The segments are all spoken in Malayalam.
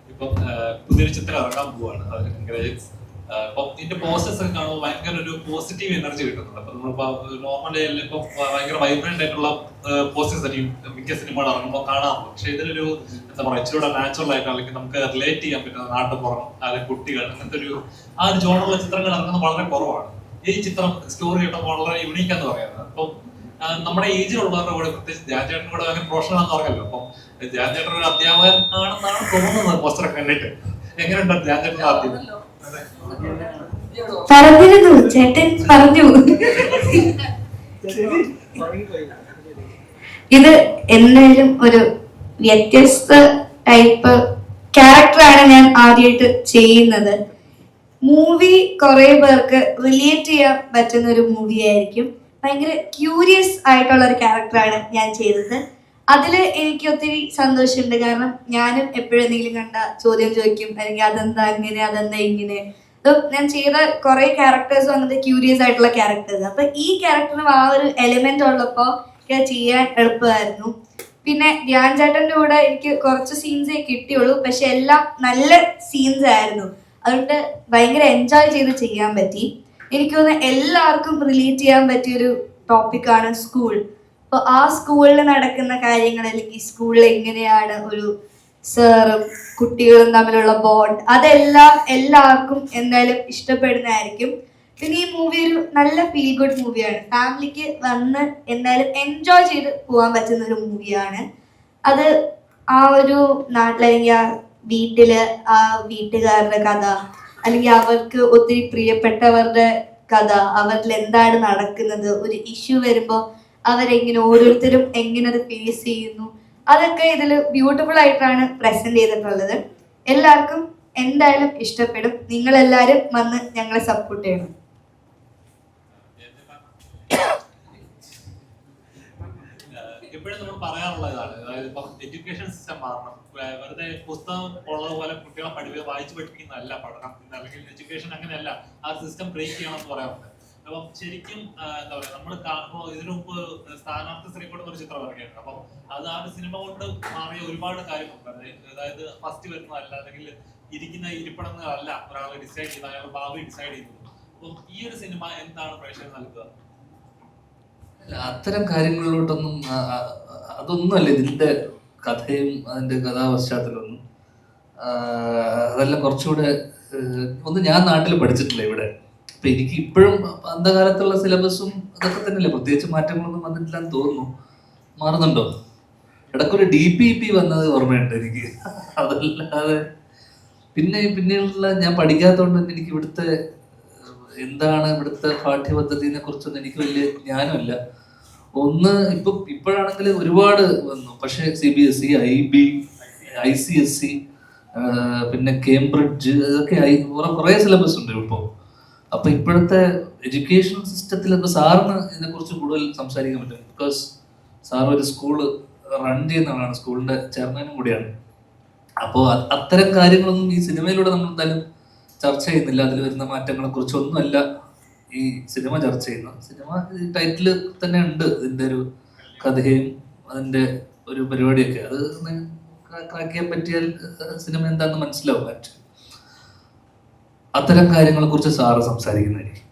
ഇപ്പം പുതിയൊരു ചിത്രം ഇറങ്ങാൻ പോവാണ്. ഇപ്പം ഇതിന്റെ പോസ്റ്റേഴ്സ് ഒക്കെ കാണുമ്പോൾ ഭയങ്കര ഒരു പോസിറ്റീവ് എനർജി കിട്ടുന്നുണ്ട്. അപ്പൊ നമ്മളിപ്പോ നോർമലി ഇപ്പൊ ഭയങ്കര വൈബ്രന്റ് ആയിട്ടുള്ള പോസ്റ്റേഴ്സ് ആയിരിക്കും മിക്ക സിനിമകൾ ഇറങ്ങുമ്പോൾ കാണാറുണ്ട്. പക്ഷെ ഇതിലൊരു എന്താ പറയുക, ഇച്ചിരി നാച്ചുറൽ ആയിട്ട് അല്ലെങ്കിൽ നമുക്ക് റിലേറ്റ് ചെയ്യാൻ പറ്റുന്ന നാട്ടുപുറം അല്ലെങ്കിൽ കുട്ടികൾ അങ്ങനത്തെ ഒരു ആ ഒരു ജോണുള്ള ചിത്രങ്ങൾ ഇറങ്ങുന്നത് വളരെ കുറവാണ്. ഈ ചിത്രം സ്റ്റോറി കേട്ടപ്പോൾ വളരെ യുണീക്ക് എന്ന് പറയുന്നത്. അപ്പം നമ്മുടെ ഏജിലുള്ളവരുടെ കൂടെ, പ്രത്യേകിച്ച് ധ്യാൻ ചേട്ടൻ കൂടെ ഭയങ്കര പ്രൊഫഷണൽ ആണെന്ന് പറഞ്ഞല്ലോ. അപ്പം ധ്യാൻ ചേട്ടൻ ഒരു അധ്യാപകൻ ആണെന്നാണ് തോന്നുന്നത് പോസ്റ്റർ കണ്ടിട്ട്. എങ്ങനെയുണ്ട് ധ്യാൻ ചേട്ടൻ ആദ്യം? പറഞ്ഞിരുന്നു ചേട്ടൻ പറഞ്ഞു. ഇത് എന്തായാലും ഒരു വ്യത്യസ്ത ടൈപ്പ് ക്യാരക്ടറാണ് ഞാൻ ആദ്യമായിട്ട് ചെയ്യുന്നത്. മൂവി കുറെ പേർക്ക് റിലേറ്റ് ചെയ്യാൻ പറ്റുന്ന ഒരു മൂവി ആയിരിക്കും. ഭയങ്കര ക്യൂരിയസ് ആയിട്ടുള്ള ഒരു ക്യാരക്ടറാണ് ഞാൻ ചെയ്തത്. അതില് എനിക്ക് ഒത്തിരി സന്തോഷമുണ്ട്. കാരണം ഞാനും എപ്പോഴും എന്തെങ്കിലും കണ്ട ചോദ്യം ചോദിക്കും, അല്ലെങ്കിൽ അതെന്താ ഇങ്ങനെ, അതെന്താ ഇങ്ങനെ. ഞാൻ ചെയ്ത കുറെ ക്യാരക്ടേഴ്സും അങ്ങനത്തെ ക്യൂരിയസ് ആയിട്ടുള്ള ക്യാരക്ടേഴ്സ്. അപ്പൊ ഈ ക്യാരക്ടറിനും ആ ഒരു എലിമെന്റ് ഉള്ളപ്പോ ചെയ്യാൻ എളുപ്പമായിരുന്നു. പിന്നെ ധ്യാൻ ചേട്ടന്റെ കൂടെ എനിക്ക് കുറച്ച് സീൻസേ കിട്ടിയുള്ളൂ, പക്ഷെ എല്ലാം നല്ല സീൻസ് ആയിരുന്നു. അതുകൊണ്ട് ഭയങ്കര എൻജോയ് ചെയ്ത് ചെയ്യാൻ പറ്റി. എനിക്ക് തോന്നുന്നു എല്ലാവർക്കും റിലേറ്റ് ചെയ്യാൻ പറ്റിയൊരു ടോപ്പിക്കാണ് സ്കൂൾ. അപ്പോൾ ആ സ്കൂളിൽ നടക്കുന്ന കാര്യങ്ങൾ, അല്ലെങ്കിൽ സ്കൂളിൽ എങ്ങനെയാണ് ഒരു സാറും കുട്ടികളും തമ്മിലുള്ള ബോണ്ട്, അതെല്ലാം എല്ലാവർക്കും എന്തായാലും ഇഷ്ടപ്പെടുന്നതായിരിക്കും. പിന്നെ ഈ മൂവി ഒരു നല്ല ഫീൽ ഗുഡ് മൂവിയാണ്. ഫാമിലിക്ക് വന്ന് എന്തായാലും എൻജോയ് ചെയ്ത് പോകാൻ പറ്റുന്ന ഒരു മൂവിയാണ്. അത് ആ ഒരു നാട്ടിലല്ലെങ്കിൽ ആ വീട്ടില് ആ വീട്ടുകാരുടെ കഥ, അല്ലെങ്കിൽ അവർക്ക് ഒത്തിരി പ്രിയപ്പെട്ടവരുടെ കഥ, അവരിൽ എന്താണ് നടക്കുന്നത്, ഒരു ഇഷ്യൂ വരുമ്പോൾ അവരെങ്ങനെ ഓരോരുത്തരും എങ്ങനെ അത് ഫേസ് ചെയ്യുന്നു, അതൊക്കെ ഇതിൽ ബ്യൂട്ടിഫുൾ ആയിട്ടാണ് പ്രസന്റ് ചെയ്തിട്ടുള്ളത്. എല്ലാവർക്കും എന്തായാലും ഇഷ്ടപ്പെടും. നിങ്ങളെല്ലാവരും വന്ന് ഞങ്ങളെ സപ്പോർട്ട് ചെയ്യണം. എപ്പോഴും നമ്മൾ പറയാറുള്ള ഇതാണ്, അതായത് ഇപ്പം എഡ്യൂക്കേഷൻ സിസ്റ്റം മാറണം. വെറുതെ പുസ്തകം ഉള്ളതുപോലെ കുട്ടികളെ വായിച്ചു പഠിപ്പിക്കുന്നതല്ല പഠനം, അല്ലെങ്കിൽ എഡ്യൂക്കേഷൻ അങ്ങനെയല്ല. ആ സിസ്റ്റം ബ്രേക്ക് ചെയ്യണം എന്ന് പറയാറുണ്ട്. അപ്പം ശരിക്കും എന്താ പറയുക, നമ്മൾ ഇതിനു മുമ്പ് സ്ഥാനാർത്ഥി ശ്രീകോട് ഒരു ചിത്രം ഇറങ്ങിയിട്ടുണ്ട്. അപ്പം അത് ആ ഒരു സിനിമ കൊണ്ട് മാറിയ ഒരുപാട് കാര്യങ്ങളുണ്ട്. അതായത് ഫസ്റ്റ് വരുന്നതല്ല, അല്ലെങ്കിൽ ഇരിക്കുന്ന ഇരിപ്പിടങ്ങളല്ല ഒരാളെ ഡിസൈഡ് ചെയ്യുന്നത്, അയാളുടെ ഭാവി ഡിസൈഡ് ചെയ്യുന്നത്. അപ്പം ഈ ഒരു സിനിമ എന്താണ് പ്രേക്ഷകർ നൽകുക? അത്തരം കാര്യങ്ങളിലോട്ടൊന്നും അതൊന്നുമല്ല ഇതിന്റെ കഥയും അതിന്റെ കഥാപശ്ചാത്തലമൊന്നും. അതെല്ലാം കുറച്ചുകൂടെ ഒന്നും ഞാൻ നാട്ടിൽ പഠിച്ചിട്ടില്ല ഇവിടെ. അപ്പൊ എനിക്ക് ഇപ്പോഴും അന്ധകാലത്തുള്ള സിലബസും അതൊക്കെ തന്നെയല്ലേ, പ്രത്യേകിച്ച് മാറ്റങ്ങളൊന്നും വന്നിട്ടില്ലെന്ന് തോന്നുന്നു. മാറുന്നുണ്ടോ? ഇടയ്ക്കൊരു DPP വന്നത് ഓർമ്മയുണ്ട് എനിക്ക്. അതല്ലാതെ പിന്നെയുള്ള ഞാൻ പഠിക്കാത്തതുകൊണ്ട് എനിക്ക് ഇവിടുത്തെ എന്താണ് ഇവിടുത്തെ പാഠ്യപദ്ധതിനെ കുറിച്ചൊന്നും എനിക്ക് വലിയ ജ്ഞാനമില്ല. ഒന്ന് ഇപ്പോഴാണെങ്കിൽ ഒരുപാട് വന്നു. പക്ഷെ CBSE, IB, ICSE, പിന്നെ കേംബ്രിഡ്ജ്, ഇതൊക്കെ കുറെ സിലബസ് ഉണ്ട് ഇപ്പോൾ. അപ്പൊ ഇപ്പോഴത്തെ എഡ്യൂക്കേഷൻ സിസ്റ്റത്തിൽ സാറിന് ഇതിനെക്കുറിച്ച് കൂടുതൽ സംസാരിക്കാൻ പറ്റും. ബിക്കോസ് സാർ ഒരു സ്കൂള് റൺ ചെയ്യുന്ന ആളാണ്, സ്കൂളിന്റെ ചെയർമാനും കൂടിയാണ്. അപ്പോൾ അത്തരം കാര്യങ്ങളൊന്നും ഈ സിനിമയിലൂടെ നമ്മൾ എന്തായാലും ചർച്ച ചെയ്യുന്നില്ല. അതിൽ വരുന്ന മാറ്റങ്ങളെ കുറിച്ചൊന്നുമല്ല ഈ സിനിമ ചർച്ച ചെയ്യുന്നത്. സിനിമ ടൈറ്റില് തന്നെ ഉണ്ട് ഇതിന്റെ ഒരു കഥയും അതിന്റെ ഒരു പരിപാടിയൊക്കെ. അത് ക്രാക്ക് ചെയ്യാൻ പറ്റിയാൽ സിനിമ എന്താണെന്ന് മനസ്സിലാവും. അത്തരം കാര്യങ്ങളെ കുറിച്ച് സാറ് സംസാരിക്കുന്നതായിരിക്കും.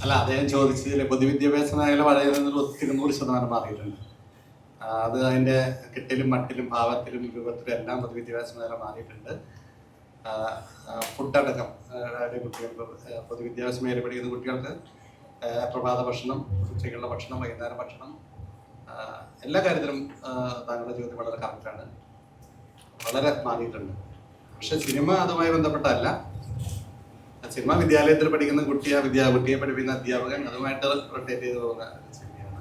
അല്ല, അദ്ദേഹം ചോദിച്ചതിൽ പൊതുവിദ്യാഭ്യാസ മേഖല വളരെ 100% മാറിയിട്ടുണ്ട്. അത് അതിൻ്റെ കെട്ടിലും മട്ടിലും ഭാവത്തിലും രൂപത്തിലും എല്ലാം പൊതുവിദ്യാഭ്യാസ മേഖല മാറിയിട്ടുണ്ട്. ഫുഡടക്കം കുട്ടികൾക്ക് പൊതുവിദ്യാഭ്യാസ മേഖല പഠിക്കുന്ന കുട്ടികൾക്ക് പ്രഭാത ഭക്ഷണം, ഉച്ചയ്ക്കുള്ള ഭക്ഷണം, വൈകുന്നേരം ഭക്ഷണം, എല്ലാ കാര്യത്തിലും താങ്കളുടെ ചോദ്യം വളരെ കറക്റ്റാണ്. വളരെ മാറിയിട്ടുണ്ട്. പക്ഷെ സിനിമ അതുമായി ബന്ധപ്പെട്ടല്ല. സിനിമ വിദ്യാലയത്തിൽ പഠിക്കുന്ന കുട്ടിയെ പഠിപ്പിക്കുന്ന അധ്യാപകൻ അതുമായിട്ട് റൊട്ടേറ്റ് ചെയ്ത് പോകുന്ന സിനിമയാണ്.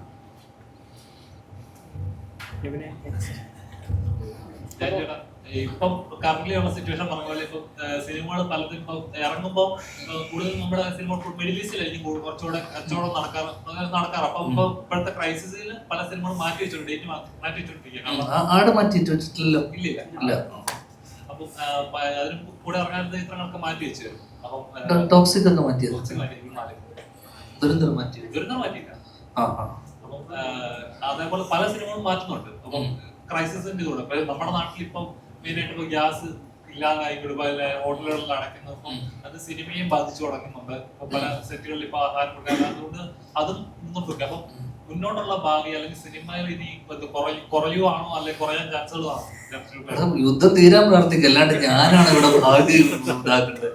ഇപ്പം കറന്റ് ഉള്ള സിറ്റുവേഷൻ പറഞ്ഞ പോലെ ഇപ്പം സിനിമകൾ പലതും ഇപ്പം ഇറങ്ങുമ്പോൾ കൂടുതൽ നമ്മുടെ സിനിമ മിഡിൽ ഈസ്റ്റിലായിരിക്കും കുറച്ചുകൂടെ കച്ചവടം നടക്കാറ്. അപ്പം ഇപ്പൊ ഇപ്പോഴത്തെ ക്രൈസിസിൽ പല സിനിമകളും മാറ്റി വെച്ചിട്ടുണ്ട്, ഡേറ്റ് മാറ്റി വെച്ചിട്ടിരിക്കുകയാണ്. ഇല്ല. അപ്പം അതിന് കൂടെ ഇറങ്ങാൻ ചിത്രങ്ങളൊക്കെ മാറ്റി വെച്ചു. അപ്പം ടോക്സിക് ഒക്കെ മാറ്റിയത്, ദുരന്തം മാറ്റിയില്ല. അപ്പം അതേപോലെ പല സിനിമകളും മാറ്റുന്നുണ്ട്. അപ്പം ക്രൈസിസിന്റെ കൂടെ നമ്മുടെ നാട്ടിൽ ഇപ്പം മെയിനായിട്ട് ഇപ്പൊ ഗ്യാസ് ഇല്ലാതായി ഹോട്ടലുകളിൽ അടയ്ക്കുന്നത്, അപ്പം അത് സിനിമയും ബാധിച്ചു തുടങ്ങുന്നുണ്ട്. പല സെറ്റുകളിൽ ഇപ്പൊ ആഹാരം കൊടുക്കാൻ, അതുകൊണ്ട് അതും നിന്നുണ്ട്. അപ്പം മുന്നോട്ടുള്ള ഭാവി അല്ലെങ്കിൽ സിനിമയിൽ ഇനി കുറയുവാണോ അല്ലെങ്കിൽ കുറയാൻ ചാൻസുകളാണോ? യുദ്ധം തീരാൻ പ്രാർത്ഥിക്കുക, അല്ലാണ്ട് ഞാനാണ് ഇവിടെ ഭാവി ഇതാക്കുന്നത്.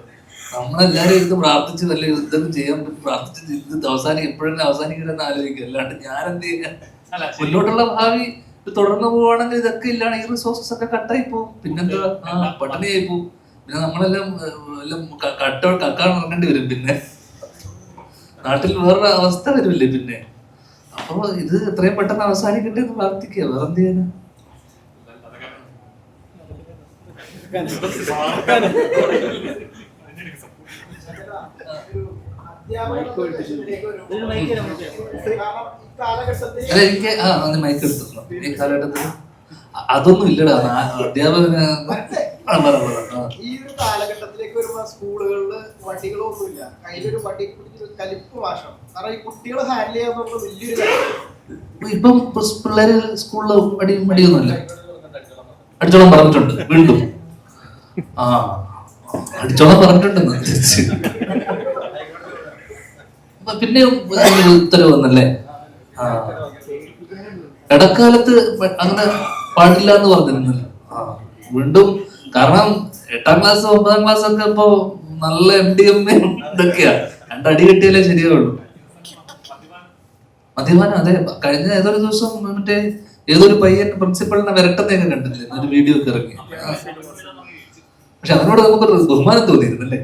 നമ്മളെല്ലാരും ഇരുന്ന് പ്രാർത്ഥിച്ച് നല്ല യുദ്ധം ചെയ്യാൻ പറ്റും, പ്രാർത്ഥിച്ച് ഇത് എപ്പോഴെങ്കിലും അവസാനിക്കണമെന്ന് ആലോചിക്കുക, അല്ലാണ്ട് ഞാൻ എന്ത് ചെയ്യാൻ. മുന്നോട്ടുള്ള ഭാവി തുടർന്ന് പോവാണെങ്കിൽ ഇതൊക്കെ ഇല്ലാണ്, ഈ റിസോഴ്സസ് ഒക്കെ കട്ടായി പോകും. പിന്നെന്താ, പട്ടിണിയായി പോകും. പിന്നെ നമ്മളെല്ലാം എല്ലാം കക്കാൻ ഇറങ്ങേണ്ടി വരും. പിന്നെ നാട്ടിൽ വേറൊരു അവസ്ഥ വരില്ലേ പിന്നെ. അപ്പൊ ഇത് എത്രയും പെട്ടെന്ന് അവസാനിക്കട്ടെ എന്ന് പ്രാർത്ഥിക്കുക, വേറെന്ത് ചെയ്യാനാ. എനിക്ക് മൈക്ക് എടുത്തു. ഈ കാലഘട്ടത്തിൽ അതൊന്നും ഇല്ലടാ, അധ്യാപകന് ഈ ഒരു കാലഘട്ടത്തിലേക്ക് വരുമ്പോ സ്കൂളുകളില് വണ്ടികളൊന്നുമില്ല, കയ്യിലൊരു വണ്ടി കലിപ്പ് ഭാഷം. കാരണം ഈ കുട്ടികളെ ഹാൻഡിൽ ചെയ്യാന്നുള്ള വലിയൊരു കാര്യം. ഇപ്പം പിള്ളേര് സ്കൂളില് മടിയൊന്നുമില്ല. അടിച്ചോളം പറഞ്ഞിട്ടുണ്ട് വീണ്ടും. അടിച്ചോളം പറഞ്ഞിട്ടുണ്ടെന്ന് പിന്നെ ഉത്തരവ് വന്നല്ലേ. ഇടക്കാലത്ത് അങ്ങനെ പാടില്ല എന്ന് പറഞ്ഞിരുന്നല്ലോ. വീണ്ടും, കാരണം 8ാം ക്ലാസ് 9ാം ക്ലാസ് ഒക്കെ ഇപ്പൊ നല്ല MDMA ഇതൊക്കെയാ. രണ്ടടി കിട്ടിയാലേ ശരിയാവുള്ളൂ. മദ്യപാനം, അതെ. കഴിഞ്ഞ ഏതൊരു ദിവസം മറ്റേ ഏതൊരു പയ്യൻ പ്രിൻസിപ്പളിനെ വിരട്ടുന്നതൊക്കെ കണ്ടില്ലേ, ഒരു വീഡിയോ ഒക്കെ ഇറങ്ങി. പക്ഷെ അതിനോട് നമുക്കൊരു ബഹുമാനം തോന്നിയിരുന്നല്ലേ.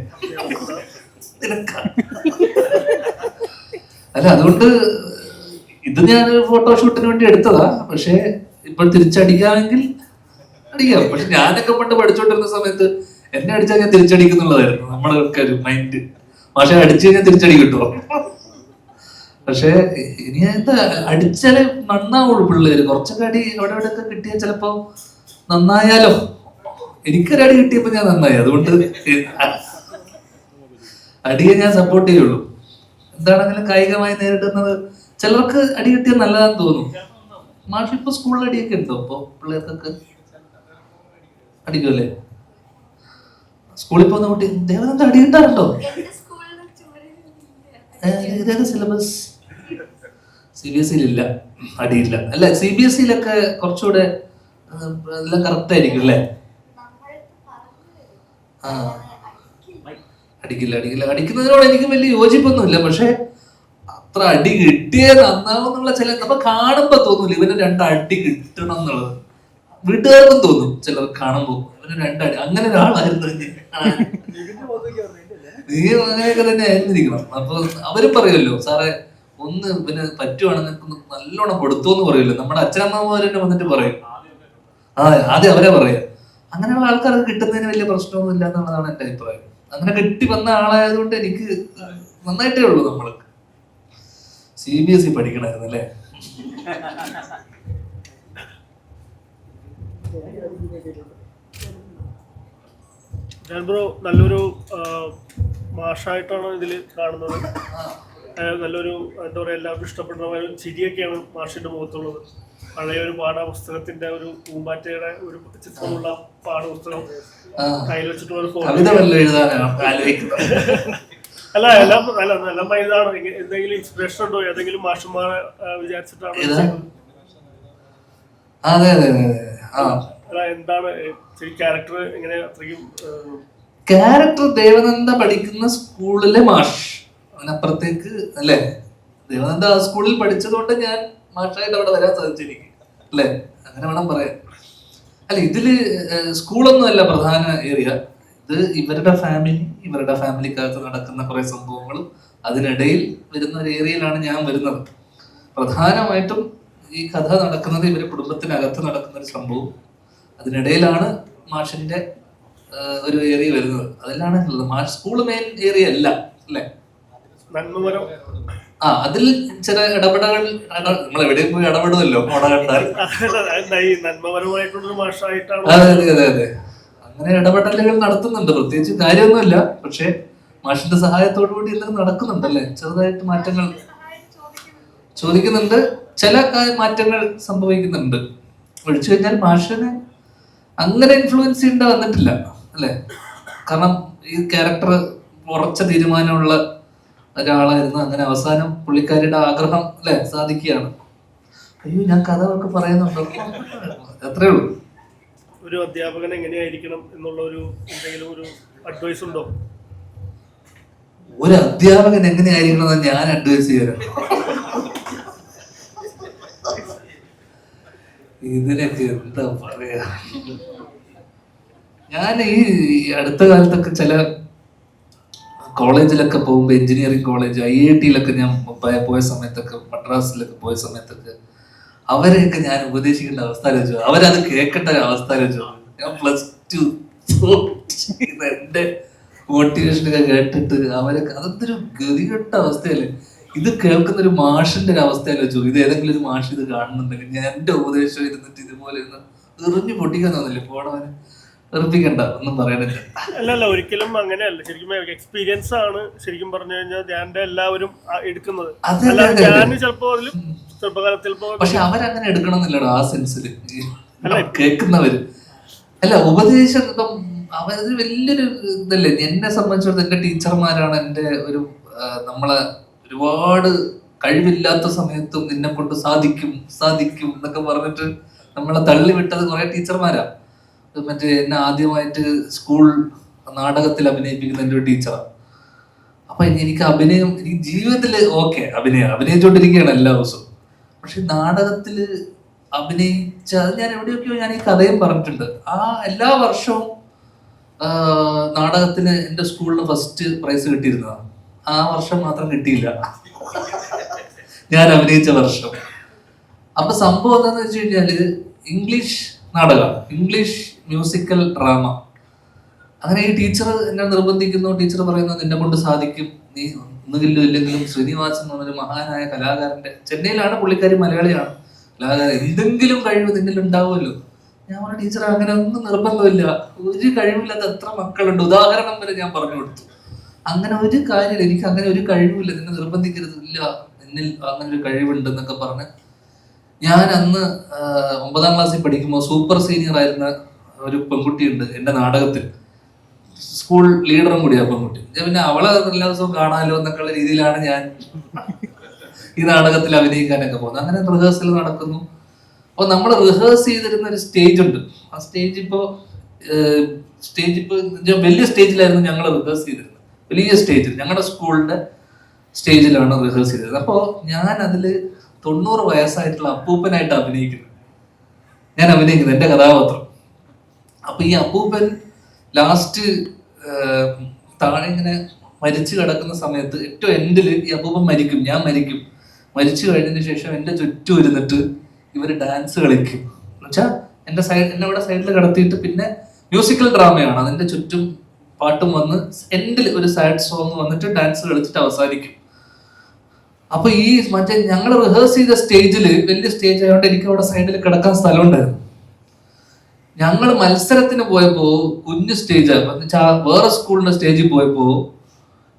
അല്ല, അതുകൊണ്ട് ഇത് ഞാനൊരു ഫോട്ടോഷൂട്ടിന് വേണ്ടി എടുത്തതാ. പക്ഷെ ഇപ്പോൾ തിരിച്ചടിക്കാമെങ്കിൽ അടിക്കാം. പക്ഷെ ഞാനൊക്കെ പണ്ട് പഠിച്ചോണ്ടിരുന്ന സമയത്ത് എന്നെ അടിച്ചാൽ ഞാൻ തിരിച്ചടിക്കുന്നുള്ളതായിരുന്നു നമ്മളൊക്കെ ഒരു മൈൻഡ്. പക്ഷെ അടിച്ചു കഴിഞ്ഞാൽ തിരിച്ചടി കിട്ടുമോ? പക്ഷെ ഇനി എന്താ, അടിച്ചാലേ നന്നാവുള്ളൂ പിള്ളേര്. കുറച്ചൊക്കെ അടി അവിടെ ഇവിടെ ഒക്കെ കിട്ടിയാൽ ചിലപ്പോ നന്നായാലോ. എനിക്കൊരടി കിട്ടിയപ്പോ ഞാൻ നന്നായി. അതുകൊണ്ട് അടിയെ ഞാൻ സപ്പോർട്ട് ചെയ്യുള്ളൂ. എന്താണെങ്കിലും കായികമായി നേരിടുന്നത് ചിലർക്ക് അടി കിട്ടിയാൽ നല്ലതാന്ന് തോന്നും. മാഷ് ഇപ്പൊ സ്കൂളിൽ അടിയൊക്കെ ഉണ്ടോ ഇപ്പൊ പിള്ളേർക്കൊക്കെ? അടിക്കുമല്ലേ? സ്കൂളിൽ പോകുന്ന കുട്ടി ദേവനന്ദ അടി കിട്ടാറുണ്ടോ? ഏതൊക്കെ സിലബസ്? CBSE ഇല്ല, അടിയില്ല. അല്ല, CBSE കുറച്ചുകൂടെ എല്ലാം കറക്റ്റ് ആയിരിക്കും അല്ലേ? അടിക്കില്ല. അടിക്കുന്നതിനോട് എനിക്ക് വലിയ യോജിപ്പൊന്നുമില്ല. പക്ഷെ അത്ര അടി കിട്ടിയേ നന്നാവുന്നുള്ള ചില നമ്മ കാണുമ്പോ തോന്നൂല ഇവന് 2 അടി കിട്ടണം എന്നുള്ളത്. വീട്ടുകാർക്കും തോന്നും ചിലർ കാണുമ്പോ ഇവന് 2 അടി. അങ്ങനെ ഒരാളായിരുന്നു നീ. അങ്ങനെയൊക്കെ തന്നെ ആയിരുന്നിരിക്കണം. അപ്പൊ അവരും പറയുമല്ലോ, സാറേ ഒന്ന് ഇവന് പറ്റുവാണെന്ന് നല്ലോണം കൊടുത്തു എന്ന് പറയുമല്ലോ. നമ്മുടെ അച്ഛനമ്മമാരെന്നെ വന്നിട്ട് പറയും. ആദ്യം അവരെ പറയാം. അങ്ങനെയുള്ള ആൾക്കാർക്ക് കിട്ടുന്നതിന് വലിയ പ്രശ്നമൊന്നും ഇല്ല എന്നുള്ളതാണ് എന്റെ അഭിപ്രായം. അങ്ങനെ കെട്ടി വന്ന ആളായതുകൊണ്ട് എനിക്ക് നന്നായിട്ടേ ഉള്ളൂ. നമ്മള് CBSE പഠിക്കണമായിരുന്നു അല്ലേ? ഞാൻ ബ്രോ നല്ലൊരു മാഷായിട്ടാണ് ഇതിൽ കാണുന്നത്. നല്ലൊരു എന്താ പറയുക, എല്ലാവർക്കും ഇഷ്ടപ്പെടുന്ന ചിരിയൊക്കെയാണ് മാഷിന്റെ മുഖത്തുള്ളത്. പഴയൊരു പാഠപുസ്തകത്തിന്റെ ഒരു പൂമ്പാറ്റയുടെ ഒരു ചിത്രമുള്ള പാഠപുസ്തകം കയ്യിൽ വെച്ചിട്ടുള്ള ഒരു ഫോട്ടോ. അല്ല, എല്ലാം ഇതാണ്. എന്തെങ്കിലും ഇൻസ്പിറേഷൻ ഉണ്ടോ? ഏതെങ്കിലും മാഷന്മാരെ വിചാരിച്ചിട്ടാണ്? എന്താണ് ക്യാരക്ടർ? എങ്ങനെ അത്രയും ക്യാരക്ടർ? ദേവനന്ദ പഠിക്കുന്ന സ്കൂളിലെ മാഷ്, അതിനപ്പുറത്തേക്ക് അല്ലേ? ദേവനന്ദ ആ സ്കൂളിൽ പഠിച്ചതുകൊണ്ട് ഞാൻ മാഷായിട്ട് അവിടെ വരാൻ സാധിച്ചിരിക്കും അല്ലേ? അങ്ങനെ വേണം പറയാൻ. അല്ല, ഇതില് സ്കൂളൊന്നും അല്ല പ്രധാന ഏരിയ. ഇത് ഇവരുടെ ഫാമിലിക്കകത്ത് നടക്കുന്ന കുറെ സംഭവങ്ങളും അതിനിടയിൽ വരുന്ന ഒരു ഏരിയയിലാണ് ഞാൻ വരുന്നത്. പ്രധാനമായിട്ടും ഈ കഥ നടക്കുന്നത് ഇവരുടെ കുടുംബത്തിനകത്ത് നടക്കുന്ന ഒരു സംഭവം, അതിനിടയിലാണ് മാഷിന്റെ ഒരു ഏരിയ വരുന്നത്. അതിലാണ് ഉള്ളത്. മാഷ് സ്കൂൾ മെയിൻ ഏരിയ അല്ല അല്ലേ? നന്മമരം അതിൽ ചില ഇടപെടലുകൾ നമ്മൾ എവിടെയും പോയി ഇടപെടുമല്ലോ ഓട കണ്ടാൽ. ഈ നന്മപരമായിട്ടുള്ളൊരു മാഷായിട്ടാണ്. അതെ അങ്ങനെ ഇടപെടലുകൾ നടത്തുന്നുണ്ട്. പ്രത്യേകിച്ച് കാര്യമൊന്നുമില്ല, പക്ഷെ മാഷിന്റെ സഹായത്തോടു കൂടി എല്ലാം നടക്കുന്നുണ്ടല്ലേ. ചെറുതായിട്ട് മാറ്റങ്ങൾ ചോദിക്കുന്നുണ്ട്, ചില മാറ്റങ്ങൾ സംഭവിക്കുന്നുണ്ട്. ഒഴിച്ചു കഴിഞ്ഞാൽ മാഷിനെ അങ്ങനെ ഇൻഫ്ലുവൻസ് ചെയ്യേണ്ട വന്നിട്ടില്ല അല്ലെ. കാരണം ഈ ക്യാരക്ടർ ഉറച്ച തീരുമാനമുള്ള ഒരാളായിരുന്നു. അങ്ങനെ അവസാനം പുള്ളിക്കാരിയുടെ ആഗ്രഹം അല്ലെ സാധിക്കുകയാണ്. അയ്യോ, ഞാൻ കഥ ഒക്കെ പറയുന്നുണ്ടോ? അത്രേ ഉള്ളൂ. ഒരു അധ്യാപകൻ എങ്ങനെയായിരിക്കണം എന്നുള്ള ഒരു എന്തെങ്കിലും ഒരു അഡ്വൈസ് ഉണ്ടോ? ഒരു അധ്യാപകൻ എങ്ങനെയായിരിക്കണം എന്ന് ഞാൻ അഡ്വൈസ് ചെയ്യാം. ഇതിനൊക്കെ എന്താ പറയാ. ഞാൻ ഈ അടുത്ത കാലത്തൊക്കെ ചില കോളേജിലൊക്കെ പോകുമ്പോൾ, എഞ്ചിനീയറിംഗ് കോളേജ്, IIT-യിലൊക്കെ ഞാൻ പോയ സമയത്തൊക്കെ, മദ്രാസിലൊക്കെ പോയ സമയത്തൊക്കെ അവരെയൊക്കെ ഞാൻ ഉപദേശിക്കേണ്ട അവസ്ഥ ആലോചിച്ചു. അവരത് കേൾക്കേണ്ട അവസ്ഥ ആലോചിച്ചു. ഞാൻ +2 എന്റെ മോട്ടിവേഷനൊക്കെ കേട്ടിട്ട് അവരൊക്കെ അതൊരു ഗതികെട്ട അവസ്ഥയല്ലേ. ഇത് കേൾക്കുന്ന ഒരു മാഷിന്റെ ഒരു അവസ്ഥ ആലോചിച്ചു. ഇത് ഏതെങ്കിലും ഒരു മാഷ് ഇത് കാണുന്നുണ്ടെങ്കിൽ ഞാൻ എന്റെ ഉപദേശം ഇരുന്നിട്ട് ഇതുപോലെ ഇരുന്ന് എറിഞ്ഞു പൊട്ടിക്കാൻ തോന്നില്ലേ. പോണവന് എറിപ്പിക്കണ്ട, ഒന്നും പറയണില്ല. അല്ല, ഒരിക്കലും അങ്ങനെയല്ല. ശരിക്കും എക്സ്പീരിയൻസ് ആണ് ശരിക്കും പറഞ്ഞു കഴിഞ്ഞാൽ ധ്യാന്റെ എല്ലാവരും എടുക്കുന്നത്. ഞാൻ ചിലപ്പോ ചെറുപ്പകാലത്തിൽ പക്ഷെ അവരങ്ങനെ എടുക്കണമെന്നില്ലടോ ആ സെൻസില്. കേൾക്കുന്നവര് അല്ല ഉപദേശം ഇപ്പം അവരത് വലിയൊരു ഇതല്ലേ. എന്നെ സംബന്ധിച്ചിടത്തോളം എന്റെ ടീച്ചർമാരാണ് എന്റെ ഒരു നമ്മളെ ഒരുപാട് കഴിവില്ലാത്ത സമയത്തും നിന്നെ കൊണ്ട് സാധിക്കും എന്നൊക്കെ പറഞ്ഞിട്ട് നമ്മളെ തള്ളിവിട്ടത് കുറെ ടീച്ചർമാരാ. മറ്റേ എന്നെ ആദ്യമായിട്ട് സ്കൂൾ നാടകത്തിൽ അഭിനയിപ്പിക്കുന്ന എൻ്റെ ഒരു ടീച്ചറാണ്. അപ്പൊ എനിക്ക് അഭിനയം, എനിക്ക് ജീവിതത്തില് അഭിനയിച്ചോണ്ടിരിക്കുകയാണ് എല്ലാ ദിവസവും. പക്ഷെ നാടകത്തില് അഭിനയിച്ച ഞാൻ എവിടെയൊക്കെയോ ഞാൻ ഈ കഥയും പറഞ്ഞിട്ടുണ്ട്. എല്ലാ വർഷവും നാടകത്തിന് എൻ്റെ സ്കൂളിന് ഫസ്റ്റ് പ്രൈസ് കിട്ടിയിരുന്നതാണ്. ആ വർഷം മാത്രം കിട്ടിയില്ല, ഞാൻ അഭിനയിച്ച വർഷം. അപ്പൊ സംഭവം എന്താന്ന് വെച്ച് കഴിഞ്ഞാല് ഇംഗ്ലീഷ് നാടകം, ഇംഗ്ലീഷ് മ്യൂസിക്കൽ ഡ്രാമ. അങ്ങനെ ഈ ടീച്ചർ എന്നെ നിർബന്ധിക്കുന്നു. ടീച്ചർ പറയുന്നു നിന്നെ കൊണ്ട് സാധിക്കും, നീ ഒന്നുകിലും ഇല്ലെങ്കിലും ശ്രീനിവാസൻ എന്ന് പറഞ്ഞൊരു മഹാനായ കലാകാരന്റെ, ചെന്നൈയിലാണ് പുള്ളിക്കാരി, മലയാളിയാണ്, കലാകാരൻ, എന്തെങ്കിലും കഴിവ് നിന്നിൽ ഉണ്ടാവുമല്ലോ. ഞാൻ പറഞ്ഞ ടീച്ചർ അങ്ങനെ ഒന്നും നിർബന്ധമില്ല, ഒരു കഴിവില്ലാത്ത എത്ര മക്കളുണ്ട്, ഉദാഹരണം വരെ ഞാൻ പറഞ്ഞു കൊടുത്തു. അങ്ങനെ ഒരു കാര്യമില്ല, എനിക്ക് അങ്ങനെ ഒരു കഴിവില്ല, നിന്നെ നിർബന്ധിക്കരുത്, ഇല്ല നിന്നിൽ അങ്ങനെ ഒരു കഴിവുണ്ടെന്നൊക്കെ പറഞ്ഞ് ഞാൻ അന്ന് 9ാം ക്ലാസ്സിൽ പഠിക്കുമ്പോൾ സൂപ്പർ സീനിയർ ആയിരുന്ന ഒരു പെൺകുട്ടിയുണ്ട് എൻ്റെ നാടകത്തിൽ, സ്കൂൾ ലീഡറും കൂടിയാ പെൺകുട്ടി. പിന്നെ അവളെ എല്ലാ ദിവസവും കാണാമല്ലോ എന്നൊക്കെയുള്ള രീതിയിലാണ് ഞാൻ ഈ നാടകത്തിൽ അഭിനയിക്കാനൊക്കെ പോകുന്നത്. അങ്ങനെ റിഹേഴ്സൽ നടക്കുന്നു. അപ്പോൾ നമ്മൾ റിഹേഴ്സ് ചെയ്തിരുന്ന ഒരു സ്റ്റേജ് ഉണ്ട്. ആ സ്റ്റേജ് ഇപ്പോൾ വലിയ സ്റ്റേജിലായിരുന്നു ഞങ്ങൾ റിഹേഴ്സ് ചെയ്തിരുന്നത്. വലിയ സ്റ്റേജിൽ, ഞങ്ങളുടെ സ്കൂളിന്റെ സ്റ്റേജിലാണ് റിഹേഴ്സ് ചെയ്തത്. അപ്പോൾ ഞാൻ അതിൽ 90 വയസ്സായിട്ടുള്ള അപ്പൂപ്പനായിട്ട് അഭിനയിക്കുന്നത്. ഞാൻ അഭിനയിക്കുന്നത് എൻ്റെ കഥാപാത്രം. അപ്പൊ ഈ അപ്പൂപ്പൻ ലാസ്റ്റ് താഴെ ഇങ്ങനെ മരിച്ചു കിടക്കുന്ന സമയത്ത് ഏറ്റവും എൻഡിൽ ഈ അപ്പൂപ്പൻ മരിക്കും, ഞാൻ മരിക്കും. മരിച്ചു കഴിഞ്ഞതിന് ശേഷം എൻ്റെ ചുറ്റും ഇരുന്നിട്ട് ഇവര് ഡാൻസ് കളിക്കും. എന്നുവെച്ചാൽ എന്നെ ഇവിടെ സൈഡിൽ കിടത്തിയിട്ട് പിന്നെ മ്യൂസിക്കൽ ഡ്രാമയാണ്, അതിന്റെ ചുറ്റും പാട്ടും വന്ന് എൻഡിൽ ഒരു സാഡ് സോങ് വന്നിട്ട് ഡാൻസ് കളിച്ചിട്ട് അവസാനിക്കും. അപ്പൊ ഈ മറ്റേ ഞങ്ങൾ റിഹേഴ്സ് ചെയ്ത സ്റ്റേജില് വലിയ സ്റ്റേജ് ആയതുകൊണ്ട് എനിക്ക് അവിടെ സൈഡിൽ കിടക്കാൻ സ്ഥലം ഉണ്ടായിരുന്നു. ഞങ്ങൾ മത്സരത്തിന് പോയപ്പോ കുഞ്ഞു സ്റ്റേജാണ്, വേറെ സ്കൂളിന്റെ സ്റ്റേജിൽ പോയപ്പോ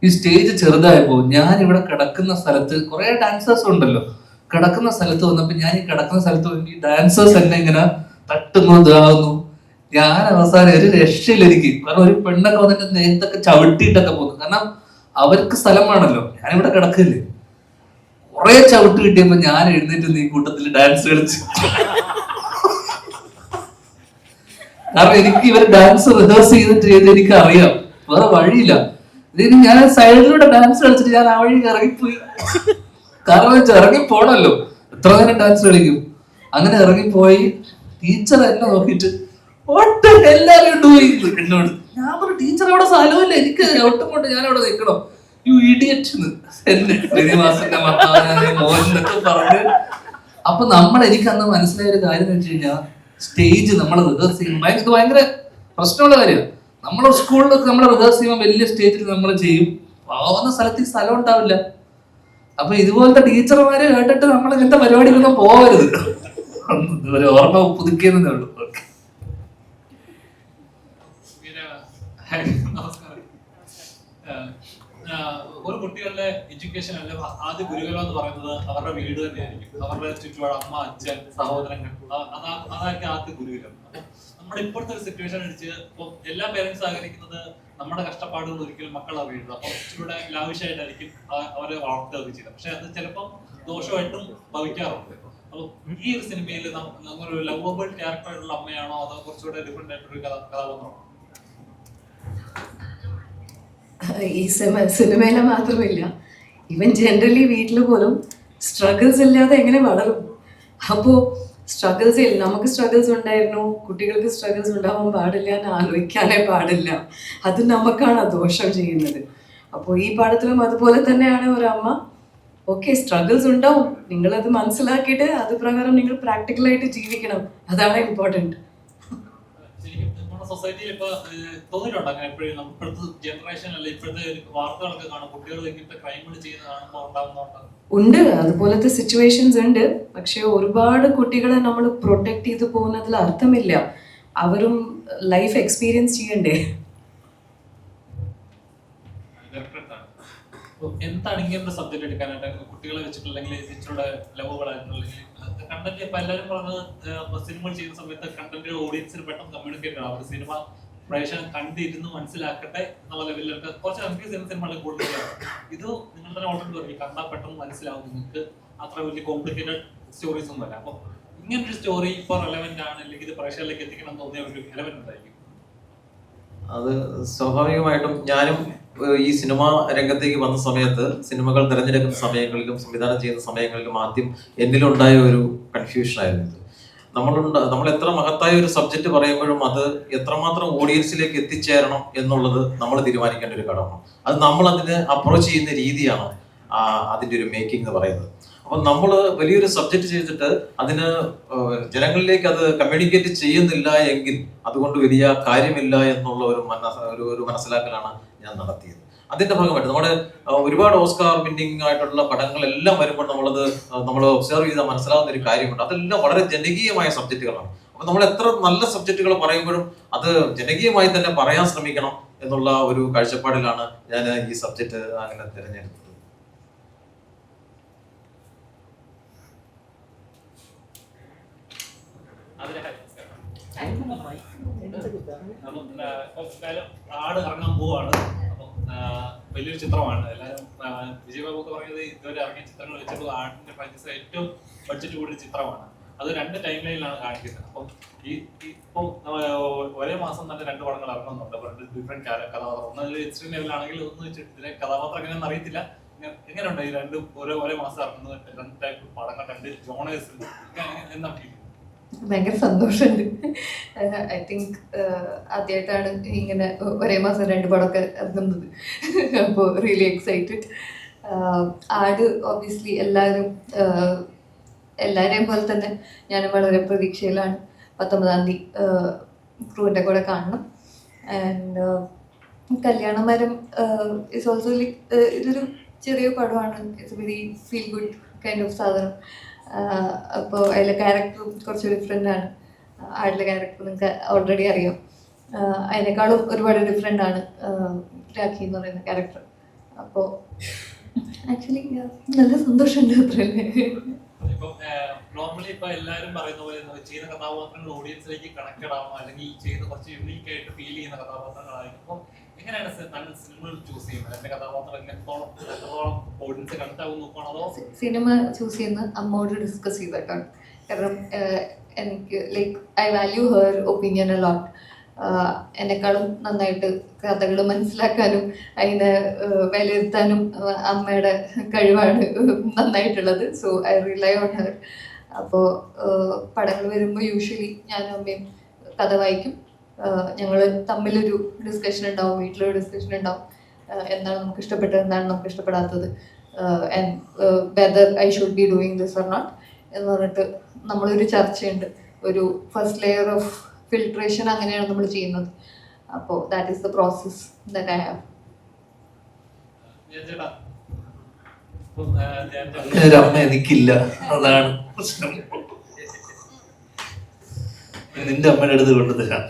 ഈ സ്റ്റേജ് ചെറുതായപ്പോ ഞാൻ ഇവിടെ കിടക്കുന്ന സ്ഥലത്ത് കുറെ ഡാൻസേഴ്സ് ഉണ്ടല്ലോ, കിടക്കുന്ന സ്ഥലത്ത് വന്നപ്പോ ഞാൻ ഈ കിടക്കുന്ന സ്ഥലത്ത് ഈ ഡാൻസേഴ്സ് എന്നെ ഇങ്ങനെ തട്ടുന്നു, ഇതാകുന്നു. ഞാൻ അവസാനം ഒരു രക്ഷയില്ല എനിക്ക്. കാരണം ഒരു പെണ്ണൊക്കെ വന്നിട്ട് നേരത്തൊക്കെ ചവിട്ടിയിട്ടൊക്കെ പോകുന്നു, കാരണം അവർക്ക് സ്ഥലം വേണമല്ലോ, ഞാനിവിടെ കിടക്കില്ലേ. കുറെ ചവിട്ട് കിട്ടിയപ്പോ ഞാൻ എഴുന്നേറ്റ് ഈ കൂട്ടത്തിൽ ഡാൻസ് കളിച്ചു. കാരണം എനിക്ക് ഇവർ ഡാൻസ് റിഹേഴ്സ് ചെയ്ത് എനിക്ക് അറിയാം, വേറെ വഴിയില്ല. ഇതിന് ഞാൻ സൈഡിലൂടെ ഡാൻസ് കളിച്ചിട്ട് ഞാൻ ആ വഴി ഇറങ്ങിപ്പോയി. കാരണം ഇറങ്ങിപ്പോണല്ലോ, എത്ര നേരം ഡാൻസ് കളിക്കും. അങ്ങനെ ഇറങ്ങിപ്പോയി. ടീച്ചർ എന്നെ നോക്കിയിട്ട് എല്ലാരും എന്നോട്, ഞാൻ പറഞ്ഞു ടീച്ചർ അവിടെ സ്ഥലമില്ല, എനിക്ക് ഒട്ടും കൊണ്ട് ഞാൻ അവിടെ നിൽക്കണം. യു ഇഡിയറ്റ് എന്നെ ശ്രീനിവാസന്റെ മോഹൻ എന്നൊക്കെ പറഞ്ഞ്. അപ്പൊ എനിക്ക് അന്ന് മനസ്സിലായ ഒരു കാര്യം എന്ന് വെച്ച് കഴിഞ്ഞാൽ സ്റ്റേജ് നമ്മൾ റിഹേഴ്സ് ചെയ്യും. ഭയങ്കര പ്രശ്നമുള്ള കാര്യമാണ്. നമ്മുടെ സ്കൂളിൽ നമ്മൾ റിഹേഴ്സ് ചെയ്യുമ്പോൾ വലിയ സ്റ്റേജിൽ നമ്മൾ ചെയ്യും, പോകുന്ന സ്ഥലത്ത് ഈ സ്ഥലം ഉണ്ടാവില്ല. അപ്പൊ ഇതുപോലത്തെ ടീച്ചർമാര് കേട്ടിട്ട് നമ്മൾ ഇങ്ങനത്തെ പരിപാടിക്കൊന്നും പോകരുത്. ഒരു ഓർമ്മ പുതുക്കിയതേ ഉള്ളൂ. നമസ്കാരം. ഒരു കുട്ടികളുടെ എഡ്യൂക്കേഷൻ അല്ലെ ആദ്യ ഗുരുകുലം എന്ന് പറയുന്നത് അവരുടെ വീട് തന്നെയായിരിക്കും. അവരുടെ ചുറ്റുപാട് അമ്മ, അച്ഛൻ, സഹോദരങ്ങൾ, അതായിരിക്കും ആദ്യ ഗുരുകുലം. അപ്പൊ നമ്മുടെ ഇപ്പോഴത്തെ ഒരു സിറ്റുവേഷൻ അടിച്ച് ഇപ്പൊ എല്ലാ പേരൻസും ആഗ്രഹിക്കുന്നത് നമ്മുടെ കഷ്ടപ്പാടുകൾ ഒരിക്കലും മക്കൾ അറിയരുത്. അപ്പൊ ഇച്ചിലൂടെ ലാവിഷായിട്ടായിരിക്കും അവരെ വളർത്തുകയൊക്കെ ചെയ്തത്. പക്ഷെ അത് ചിലപ്പം ദോഷമായിട്ടും ഭവിക്കാറുണ്ട്. അപ്പൊ ഈ ഒരു സിനിമയിൽ നമ്മളൊരു ലവബിൾ ക്യാരക്ടറായിട്ടുള്ള അമ്മയാണോ അതോ കുറച്ചുകൂടെ ഡിഫറെന്റ് ആയിട്ടൊരു കഥാപാത്രമാണോ? ഈ സിനിമയിലെ മാത്രമില്ല, ഈവൻ ജനറലി വീട്ടിൽ പോലും സ്ട്രഗിൾസ് ഇല്ലാതെ എങ്ങനെ വളരും? അപ്പോൾ സ്ട്രഗിൾസ് ഇല്ല, നമുക്ക് സ്ട്രഗിൾസ് ഉണ്ടായിരുന്നു, കുട്ടികൾക്ക് സ്ട്രഗിൾസ് ഉണ്ടാവാൻ പാടില്ല എന്ന് ആലോചിക്കാനേ പാടില്ല. അത് നമുക്കാണ് ദോഷം ചെയ്യുന്നത്. അപ്പോൾ ഈ പാഠത്തിലും അതുപോലെ തന്നെയാണ് ഒരമ്മ, ഓക്കെ സ്ട്രഗിൾസ് ഉണ്ടാവും, നിങ്ങളത് മനസ്സിലാക്കിയിട്ട് അത് പ്രകാരം നിങ്ങൾ പ്രാക്ടിക്കലായിട്ട് ജീവിക്കണം, അതാണ് ഇമ്പോർട്ടൻറ്റ്. സൊസൈറ്റിയിൽ ഇപ്പൊ തോന്നിയിട്ടുണ്ടോ അങ്ങനെ എപ്പോഴും ഇപ്പോഴത്തെ ജനറേഷൻ അല്ല ഇപ്പോഴത്തെ വാർത്തകളൊക്കെ കാണും കുട്ടികൾ ഇങ്ങനത്തെ ക്രൈമുകൾ ചെയ്യുന്ന കാണുമ്പോൾ ഉണ്ടാകുന്നുണ്ടോ? ഉണ്ട്, അതുപോലത്തെ സിറ്റുവേഷൻസ് ഉണ്ട്. പക്ഷെ ഒരുപാട് കുട്ടികളെ നമ്മൾ പ്രൊട്ടക്ട് ചെയ്ത് പോകുന്നതിൽ അർത്ഥമില്ല. അവരും ലൈഫ് എക്സ്പീരിയൻസ് ചെയ്യണ്ടേ. എന്താണ് ഇങ്ങനത്തെ സബ്ജക്ട് എടുക്കാനായിട്ട് കുട്ടികളെ വെച്ചിട്ടുണ്ടെങ്കിൽ ഇച്ചിലൂടെ ലവബിളായിട്ടുണ്ടെങ്കിൽ കണ്ടന്റ് ഇപ്പൊ എല്ലാവരും പറഞ്ഞത് സിനിമകൾ ചെയ്യുന്ന സമയത്ത് കണ്ടന്റ് ഓഡിയൻസിന് പെട്ടെന്ന് കമ്മ്യൂണിക്കേറ്റ് ആവും. സിനിമ പ്രേക്ഷകൻ കണ്ടിരുന്ന് മനസ്സിലാക്കട്ടെ എന്നുള്ള ലെവലിലൊക്കെ കുറച്ച് കൺഫ്യൂസ് ചെയ്യുന്ന സിനിമകൾ കൂടുതലാണ്. ഇത് നിങ്ങൾ തന്നെ ഓൾറെഡി പറഞ്ഞു കണ്ടാൽ പെട്ടെന്ന് മനസ്സിലാവും, നിങ്ങൾക്ക് അത്ര വലിയ കോംപ്ലിക്കേറ്റഡ് സ്റ്റോറീസ് ഒന്നും അല്ല. അപ്പൊ ഇങ്ങനൊരു സ്റ്റോറി ഇപ്പൊ റെലവെന്റ് ആണ് അല്ലെങ്കിൽ ഇത് പ്രേക്ഷകരിലേക്ക് എത്തിക്കണം എന്ന് തോന്നിയ ഒരു എലമെന്റ് എന്തായിരിക്കും? അത് സ്വാഭാവികമായിട്ടും ഞാനും ഈ സിനിമാ രംഗത്തേക്ക് വന്ന സമയത്ത് സിനിമകൾ തിരഞ്ഞെടുക്കുന്ന സമയങ്ങളിലും സംവിധാനം ചെയ്യുന്ന സമയങ്ങളിലും ആദ്യം എന്നിലുണ്ടായ ഒരു കൺഫ്യൂഷൻ ആയിരുന്നു ഇത്. നമ്മൾ എത്ര മഹത്തായ ഒരു സബ്ജക്റ്റ് പറയുമ്പോഴും അത് എത്രമാത്രം ഓഡിയൻസിലേക്ക് എത്തിച്ചേരണം എന്നുള്ളത് നമ്മൾ തീരുമാനിക്കേണ്ട ഒരു ഘടകമാണ്. അത് നമ്മൾ അതിന് അപ്രോച്ച് ചെയ്യുന്ന രീതിയാണ് അതിൻ്റെ ഒരു മേക്കിംഗ് എന്ന് പറയുന്നത്. അപ്പം നമ്മൾ വലിയൊരു സബ്ജക്റ്റ് ചെയ്തിട്ട് അതിന് ജനങ്ങളിലേക്ക് അത് കമ്മ്യൂണിക്കേറ്റ് ചെയ്യുന്നില്ല എങ്കിൽ അതുകൊണ്ട് വലിയ കാര്യമില്ല എന്നുള്ള ഒരു മനസ്സിലാക്കലാണ് ഞാൻ നടത്തിയത്. അതിന്റെ ഭാഗമായിട്ട് നമ്മുടെ ഒരുപാട് ഓസ്കാർ വിന്നിംഗ് ആയിട്ടുള്ള പടങ്ങളെല്ലാം വരുമ്പോൾ നമ്മൾ ഒബ്സർവ് ചെയ്താൽ മനസ്സിലാവുന്ന ഒരു കാര്യമുണ്ട്. അതെല്ലാം വളരെ ജനകീയമായ സബ്ജക്റ്റുകളാണ്. അപ്പൊ നമ്മൾ എത്ര നല്ല സബ്ജക്റ്റുകൾ പറയുമ്പോഴും അത് ജനകീയമായി തന്നെ പറയാൻ ശ്രമിക്കണം എന്നുള്ള ഒരു കാഴ്ചപ്പാടിലാണ് ഞാൻ ഈ സബ്ജക്റ്റ് അങ്ങനെ തിരഞ്ഞെടുത്തത്. ആട് ഇറങ്ങാൻ പോവാണ്. അപ്പം വലിയൊരു ചിത്രമാണ്. എല്ലാവരും വിജയബാബു ഒക്കെ പറയുന്നത് ഇതുവരെ ഇറങ്ങിയ ചിത്രങ്ങൾ വെച്ചപ്പോൾ ആടിന്റെ ഫ്രാഞ്ചൈസ് ഏറ്റവും ബഡ്ജറ്റ് കൂടിയ ചിത്രമാണ്. അത് 2 ടൈം ലൈനിലാണ് കാണിക്കുന്നത്. അപ്പം ഇപ്പൊ ഒരേ മാസം തന്നെ 2 പടങ്ങൾ ഇറങ്ങുന്നുണ്ട്. 2 ഡിഫറെന്റ് കഥാപാത്രം. ഒന്ന് എക്സ്ട്രീം ലെവലാണെങ്കിൽ ഒന്ന് ഇതിലെ കഥാപാത്രം എങ്ങനെയാണെന്ന് അറിയത്തില്ല. എങ്ങനെയുണ്ട് ഈ 2 ഒരേ മാസം ഇറങ്ങുന്നത് 2 ടൈപ്പ് പടങ്ങൾ 2 ജോണേഴ്സ് എന്താണ്? ഭയങ്കര സന്തോഷമുണ്ട്. ഐ തിങ്ക് ആദ്യമായിട്ടാണ് ഇങ്ങനെ ഒരേ മാസം 2 പടമൊക്കെ ഇറങ്ങുന്നത്. അപ്പോൾ റിയലി എക്സൈറ്റഡ്. ആട് ഒബ്വിയസ്ലി എല്ലാവരെയും പോലെ തന്നെ ഞാനും വളരെ പ്രതീക്ഷയിലാണ്. 19-ാം തീയതി ക്രൂവിൻ്റെ കൂടെ കാണണം. ആൻഡ് കല്യാണമരം ഇസ് ഓൾസോ ലൈക്ക് ഇതൊരു ചെറിയ പടമാണ്. It's very feel good kind of സാധനം. അപ്പോൾ അതിലെ ക്യാരക്ടറും കുറച്ച് ഡിഫറെൻ്റ് ആണ്. ആടിലെ ക്യാരക്ടർ നിങ്ങൾക്ക് ഓൾറെഡി അറിയാം. അതിനേക്കാളും ഒരുപാട് ഡിഫറെൻ്റ് ആണ് രാഖി എന്ന് പറയുന്ന ക്യാരക്ടർ. അപ്പോൾ ആക്ച്വലി നല്ല സന്തോഷമുണ്ട്. അത്രയല്ലേ. നോർമലി ഇപ്പൊ എല്ലാവരും പറയുന്ന പോലെ ചെയ്യുന്ന കഥാപാത്രങ്ങൾ ഓഡിയൻസിലേക്ക് കണക്റ്റഡ് ആവണം, അല്ലെങ്കിൽ ചെയ്യുന്ന കുറച്ച് യൂണീക്ക് ആയിട്ട് ഫീൽ ചെയ്യുന്ന കഥാപാത്രങ്ങളായിരിക്കും. അപ്പോൾ എങ്ങനെയാണ് സിനിമകൾ ചൂസ് ചെയ്യുന്നത്? എന്റെ കഥാപാത്രം എത്രത്തോളം ഓഡിയൻസ് കണക്ട് ആവും നോക്കുകയാണോ അതോ സിനിമ ചൂസ് ചെയ്യുന്ന അമ്മോട് ഡിസ്കസ് ചെയ്തിട്ടാണ്. കാരണം എനിക്ക് like I value her opinion a lot. എന്നെക്കാളും നന്നായിട്ട് കഥകൾ മനസ്സിലാക്കാനും അതിനെ വിലയിരുത്താനും അമ്മയുടെ കഴിവാണ് നന്നായിട്ടുള്ളത്. So I rely on her. അപ്പോൾ പടങ്ങൾ വരുമ്പോൾ യൂഷ്വലി ഞാനും അമ്മയും കഥ വായിക്കും. ഞങ്ങൾ തമ്മിലൊരു ഡിസ്കഷൻ ഉണ്ടാവും, വീട്ടിലൊരു ഡിസ്കഷൻ ഉണ്ടാവും. എന്താണ് നമുക്ക് ഇഷ്ടപ്പെട്ടത്, എന്താണ് നമുക്ക് ഇഷ്ടപ്പെടാത്തത്, and whether I should be doing this or not എന്ന് പറഞ്ഞിട്ട് നമ്മളൊരു ചർച്ചയുണ്ട്. ഒരു ഫസ്റ്റ് ലെയർ ഓഫ് ഫിൽട്രേഷൻ അങ്ങനെയാണ് നമ്മൾ ചെയ്യുന്നത്. അപ്പോൾ that is the process that I have. ഒരു അമ്മ എനിക്കില്ല, അതാണ് പ്രശ്നം. നിന്റെ അമ്മയുടെ അടുത്ത് കൊണ്ടുതരാം,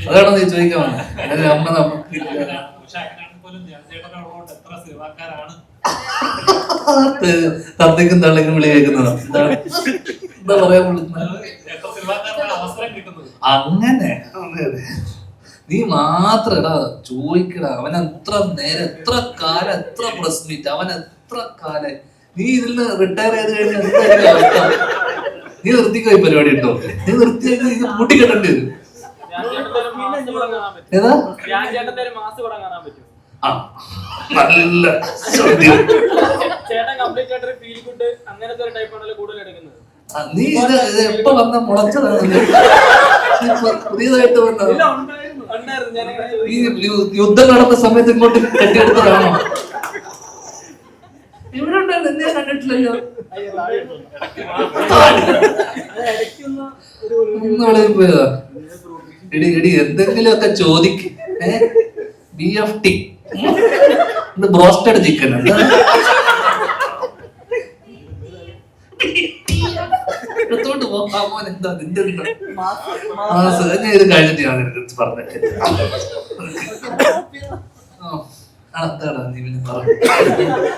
അതാണോ നീ ചോദിക്കാൻ വന്നത്? അമ്മ നമുക്കില്ല. തന്തയ്ക്കും തള്ളയ്ക്കും വിളി കേൾക്കുന്നതാ. എന്താ പറയാൻ വിളിക്കുന്നത്? അങ്ങനെ നീ മാത്രടാ ചോദിക്കടാ. അവൻ എത്ര നേരം, എത്ര കാലം, എത്ര പ്രസ് മീറ്റ്, അവൻ എത്ര കാലം. നീ ഇതിൽ നിന്ന് റിട്ടയർ ചെയ്ത് കഴിഞ്ഞാൽ എന്തായാലും അവസ്ഥ? നീ നിർത്തിക്കോ ഈ പരിപാടി കേട്ടോ. നീ നിർത്തി കഴിഞ്ഞാൽ ഇത് കൂട്ടിക്കെട്ടേണ്ടി വരും. ഏതാ? ആ നല്ല ചോദ്യം. നീ ഇത് എപ്പോ വന്ന മുളച്ചതാണ്? പുതിയതായിട്ട് വന്നത്? ഈ യുദ്ധം നടന്ന സമയത്ത് ഇങ്ങോട്ട് കെട്ടിയെടുത്തതാണോ? ഇവിടെ ഉണ്ടായിരുന്നു, എന്നെ കണ്ടിട്ടില്ലല്ലോ. പോയതാ. എടി എന്തെങ്കിലും ഒക്കെ ചോദിക്കും. BFT ബ്രോസ്റ്റഡ് ചിക്കൻ എടുത്തോണ്ട് പോകാമോ? എന്താ നിന്റെ ഞാൻ ഇത് കഴിഞ്ഞിട്ട് ഞാൻ പറഞ്ഞിട്ട് അതാടാ നീ പിന്നെ പറ.